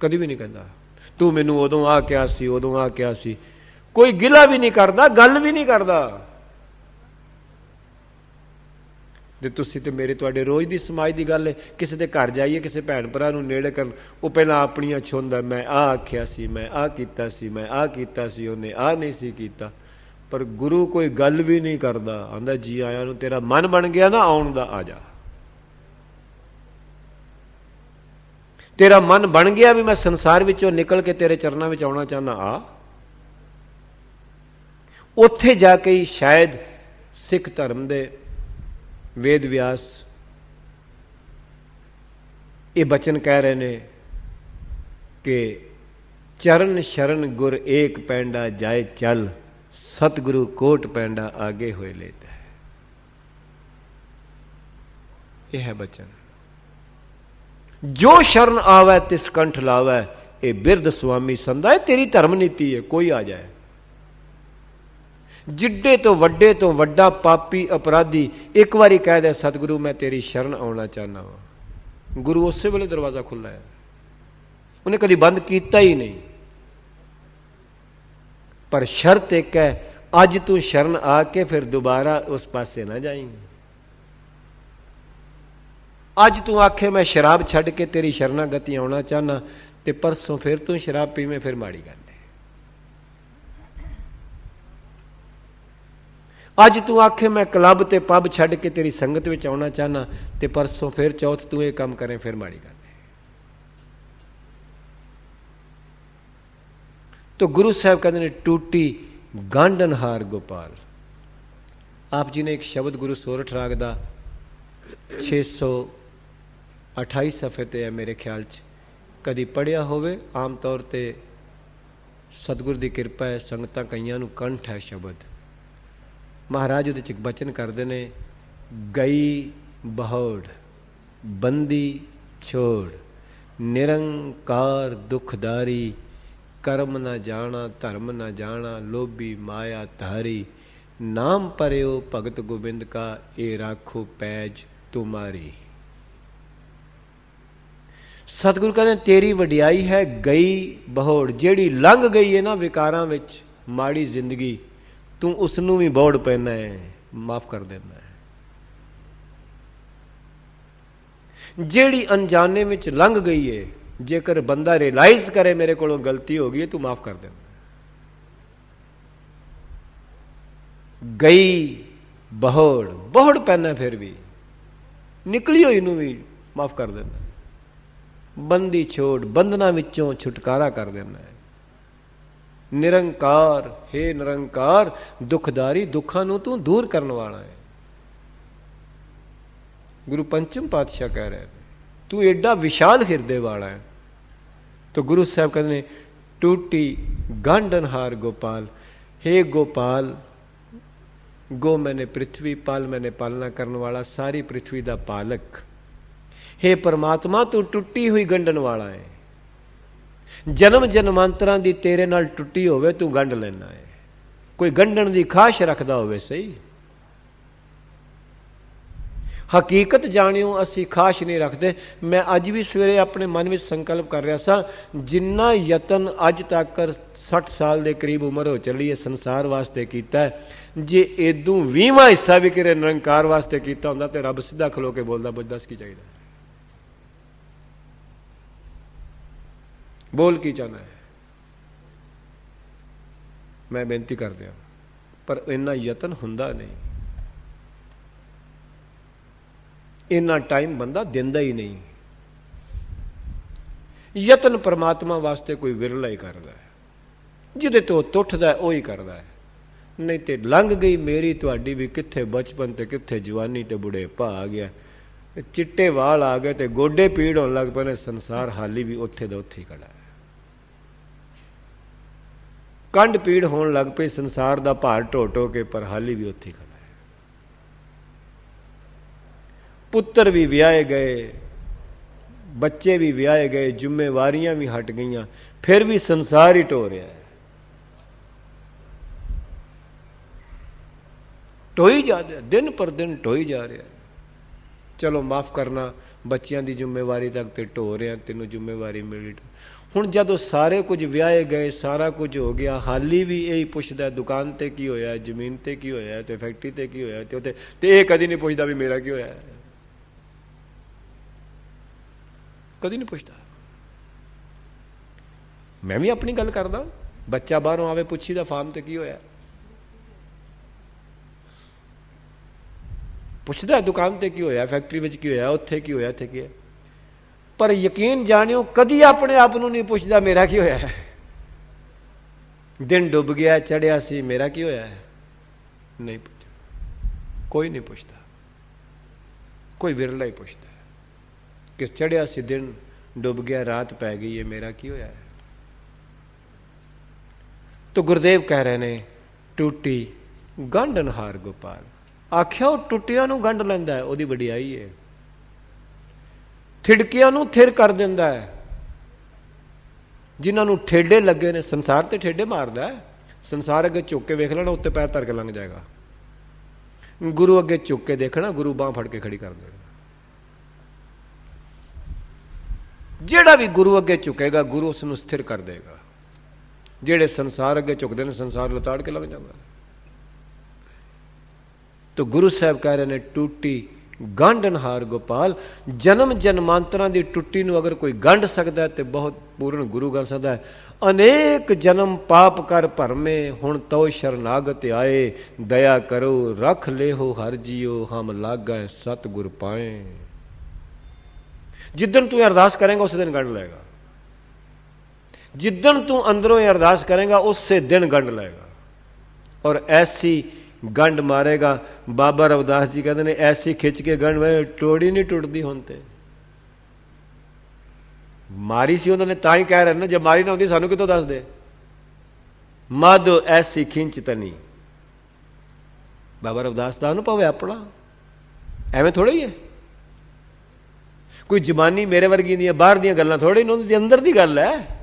कदी भी नहीं कहता तू मैनू उदों आ क्या सी, उदों आ क्या सी। कोई गिला भी नहीं करता, गल भी नहीं करता। जे तुसी ते मेरे तुहाडे रोज़ दी समाज दी गल है, किसी दे घर जाइए, किसी भैन भरा नूं नेड़े करन, वो पहलां अपणियां छुंदा, मैं आ आख्या सी, मैं आ कीता सी, मैं आ कीता सी, उहने आ नहीं सी कीता। पर गुरु कोई गल भी नहीं करता, आंदा जी आया नूं, तेरा मन बन गया ना आउण दा, आ जा। तेरा मन बन गया भी मैं संसार विचों निकल के तेरे चरणों में आउणा चाहना, आ। उत्थे जाके ही शायद सिख धर्म दे वेद व्यास ये बचन कह रहे ने कि चरण शरण गुर एक पैंडा जाए चल, सतगुरु कोट पैंडा आगे होए लेता है। यह है बचन। जो शरण आवे तिस कंठ लावे, ये बिरध स्वामी संदा है, तेरी धर्म नीति है। कोई आ जाए, जिड्डे तो वड्डे तो वड्डा पापी अपराधी एक बारी कह दे सतगुरु मैं तेरी शरण आना चाहना वा, गुरु उस वेले दरवाजा खुला है, उन्हें कभी बंद किया ही नहीं। पर शर्त एक है, अज तू शरण आके फिर दोबारा उस पासे ना जाएंगे। अज तू आखे मैं शराब छड़ के तेरी शरणागति आना चाहना, ते परसों फिर तू शराब पीवे, फिर माड़ी गल है। अज तू आखे मैं क्लब ते पब छड़ के तेरी संगत में आना चाहना, ते परसों फिर चौथ तू ये काम करें, फिर माड़ी गल है। तो गुरु साहब कहते हैं टूटी गांडनहार गोपाल। आप जी ने एक शब्द गुरु सोरठ राग दा 628 सफ़े ते है मेरे ख्याल च, कदी पढ़िया होवे। आम तौर ते सतगुर की किरपा है, संगतां कईयां नूं कंठ है शब्द। महाराज उहदे च एक बचन करदे ने, गई बहोड़ बंदी छोड़, निरंकार दुखदारी, कर्म न जाना धर्म न जाना, लोभी माया धारी, नाम परयो भगत गोबिंद का, ए राखो पैज तुम्हारी। सतगुरु कहते तेरी वडियाई है गई बहोड़, जेड़ी लंघ गई है ना विकारां विच माड़ी जिंदगी, तू उसनू भी बौड़ पैना है, माफ कर देना है। जेड़ी अनजाने विच लंघ गई है, जेकर बंदा रियलाइज करे मेरे को गलती हो गई है, तू माफ कर देना। गई बहोड़, बहोड़ पैना फिर भी, निकली हुई नू भी माफ कर देना। बंदी छोड़, बंधना विचों छुटकारा कर देना है। निरंकार, हे निरंकार दुखदारी, दुखा नू तू दूर करने वाला है। गुरु पंचम पातशाह कह रहे हैं तू एडा विशाल हृदय वाला है। तो गुरु साहब कहते हैं टूटी गांडनहार गोपाल, हे गोपाल, गो मैंने पृथ्वी, पाल मैंने पालना करने वाला, सारी पृथ्वी का पालक। हे परमात्मा तू टुटी हुई गंढन वाला है। जन्म जन्मांतरां दी तेरे नाल टुटी होवे तू गंढ लेना है। कोई गंढन दी खाश रखदा होवे सही, हकीकत जानियो असी खाश नहीं रखते। मैं अज भी सवेरे अपने मन में संकल्प कर रहा सा, जिन्ना यतन अज तक 60 साल के करीब उम्र हो चली है संसार वास्ते कीता है, जे इदू 20वां हिस्सा भी किरे निरंकार वास्ते कीता हुंदा ते रब सीधा खलो के बोलदा बुझ दस की चाहिए, बोल की चाहना है। मैं बेनती कर दिया, पर इन्ना यतन हुंदा नहीं, इन्ना टाइम बंदा दिंदा ही नहीं। यतन परमात्मा वास्ते कोई विरला ही करता है, जिदे तो तुठदा है वही करता है। नहीं तो लंघ गई मेरी तुहाडी भी, कित्थे बचपन ते कित्थे जवानी ते बुढ़ेपा आ गया, चिट्टे वाल आ गए ते गोडे पीड़ होने लग पे, संसार हाली भी उत्थे दा उत्थे ही खड़ा है। कंड पीड़ होने लग पे संसार दा भार ढो ढो के, पर हाली भी उत्थे ही खड़ा है। ਪੁੱਤਰ ਵੀ ਵਿਆਹੇ ਗਏ, ਬੱਚੇ ਵੀ ਵਿਆਹੇ ਗਏ, ਜ਼ਿੰਮੇਵਾਰੀਆਂ ਵੀ ਹਟ ਗਈਆਂ, ਫਿਰ ਵੀ ਸੰਸਾਰ ਹੀ ਢੋ ਰਿਹਾ ਹੈ, ਢੋਈ ਜਾ ਰਿਹਾ, ਦਿਨ ਪਰ ਦਿਨ ਢੋਈ ਜਾ ਰਿਹਾ। ਚਲੋ ਮਾਫ ਕਰਨਾ, ਬੱਚਿਆਂ ਦੀ ਜ਼ਿੰਮੇਵਾਰੀ ਤੱਕ ਤੇ ਢੋ ਰਿਹਾ, ਤੈਨੂੰ ਜ਼ਿੰਮੇਵਾਰੀ ਮਿਲੀ। ਹੁਣ ਜਦੋਂ ਸਾਰੇ ਕੁਝ ਵਿਆਹੇ ਗਏ, ਸਾਰਾ ਕੁਝ ਹੋ ਗਿਆ, ਹਾਲੀ ਵੀ ਇਹੀ ਪੁੱਛਦਾ ਦੁਕਾਨ ਤੇ ਕੀ ਹੋਇਆ, ਜ਼ਮੀਨ ਤੇ ਕੀ ਹੋਇਆ, ਤੇ ਫੈਕਟਰੀ ਤੇ ਕੀ ਹੋਇਆ, ਤੇ ਉੱਥੇ, ਤੇ ਇਹ ਕਦੀ ਨਹੀਂ ਪੁੱਛਦਾ ਵੀ ਮੇਰਾ ਕੀ ਹੋਇਆ, ਕਦੀ ਨਹੀਂ ਪੁੱਛਦਾ। ਮੈਂ ਵੀ ਆਪਣੀ ਗੱਲ ਕਰਦਾ, ਬੱਚਾ ਬਾਹਰੋਂ ਆਵੇ ਪੁੱਛੀਦਾ ਫਾਰਮ ਤੇ ਕੀ ਹੋਇਆ, ਪੁੱਛਦਾ ਦੁਕਾਨ ਤੇ ਕੀ ਹੋਇਆ, ਫੈਕਟਰੀ ਵਿੱਚ ਕੀ ਹੋਇਆ, ਉੱਥੇ ਕੀ ਹੋਇਆ, ਇੱਥੇ ਕੀ ਹੈ। ਪਰ ਯਕੀਨ ਜਾਣਿਓ ਕਦੀ ਆਪਣੇ ਆਪ ਨੂੰ ਨਹੀਂ ਪੁੱਛਦਾ ਮੇਰਾ ਕੀ ਹੋਇਆ ਹੈ। ਦਿਨ ਡੁੱਬ ਗਿਆ, ਚੜਿਆ ਸੀ, ਮੇਰਾ ਕੀ ਹੋਇਆ ਹੈ, ਨਹੀਂ ਪੁੱਛਦਾ, ਕੋਈ ਨਹੀਂ ਪੁੱਛਦਾ, ਕੋਈ ਵਿਰਲਾ ਹੀ ਪੁੱਛਦਾ ਕਿ ਚੜਿਆ ਸੀ ਦਿਨ, ਡੁੱਬ ਗਿਆ, ਰਾਤ ਪੈ ਗਈ ਹੈ, ਮੇਰਾ ਕੀ ਹੋਇਆ ਹੈ। तो गुरुदेव कह रहे ने टूटी गंढनहार गोपाल, आख्या वो टुटिया नूं गंढ लैंदा है, ओदी वडियाई है, थिड़किया नूं थिर कर दिंदा है, जिन्हां नूं ठेडे लगे ने, संसार ते ठेडे मारदा है, संसार अगे झुक के वेख लेना, उत्ते पैर धर के लंघ जाएगा, गुरु अगे झुक के देखना, गुरु बांह फड़ के खड़ी कर देगा। जेड़ा भी गुरु अगे झुकेगा, गुरु उसनूं स्थिर कर देगा, ਜਿਹੜੇ ਸੰਸਾਰ ਅੱਗੇ ਝੁਕਦੇ ਨੇ, ਸੰਸਾਰ ਲਤਾੜ ਕੇ ਲੱਗ ਜਾਂਦਾ। तो गुरु साहब कह रहे ने टूटी गंढनहार गोपाल, जन्म जन्मांतरां दी टुट्टी नूं अगर कोई गंढ सकदा है तो बहुत पूर्ण गुरु गंढ सकदा है। अनेक जन्म पाप कर भरमे, हुण तो शरनागत आए, दया करो रख ले हो हर जियो, हम लागै सतगुर पाए। जिदन तू अरदास करेंगा उस दिन गंढ लेगा, जिदन तू अंदरों अरदास करेगा उससे दिन गंढ लेगा, और ऐसी गंढ मारेगा। बाबा रविदास जी कहते ने ऐसी खिंच के गंढ में टोड़ी नहीं टुटती हुण ते, मारी सी उन्होंने, तां ही कह रहे ना, जब मारी ना होती सानू कितों दस दे, माधो ऐसी खिंच तनी। बाबा रविदास का अनुभव है अपना, एवं थोड़ा ही है, कोई जबानी मेरे वर्गी दी बाहर दी गल्लां थोड़ी, अंदर दी गल है।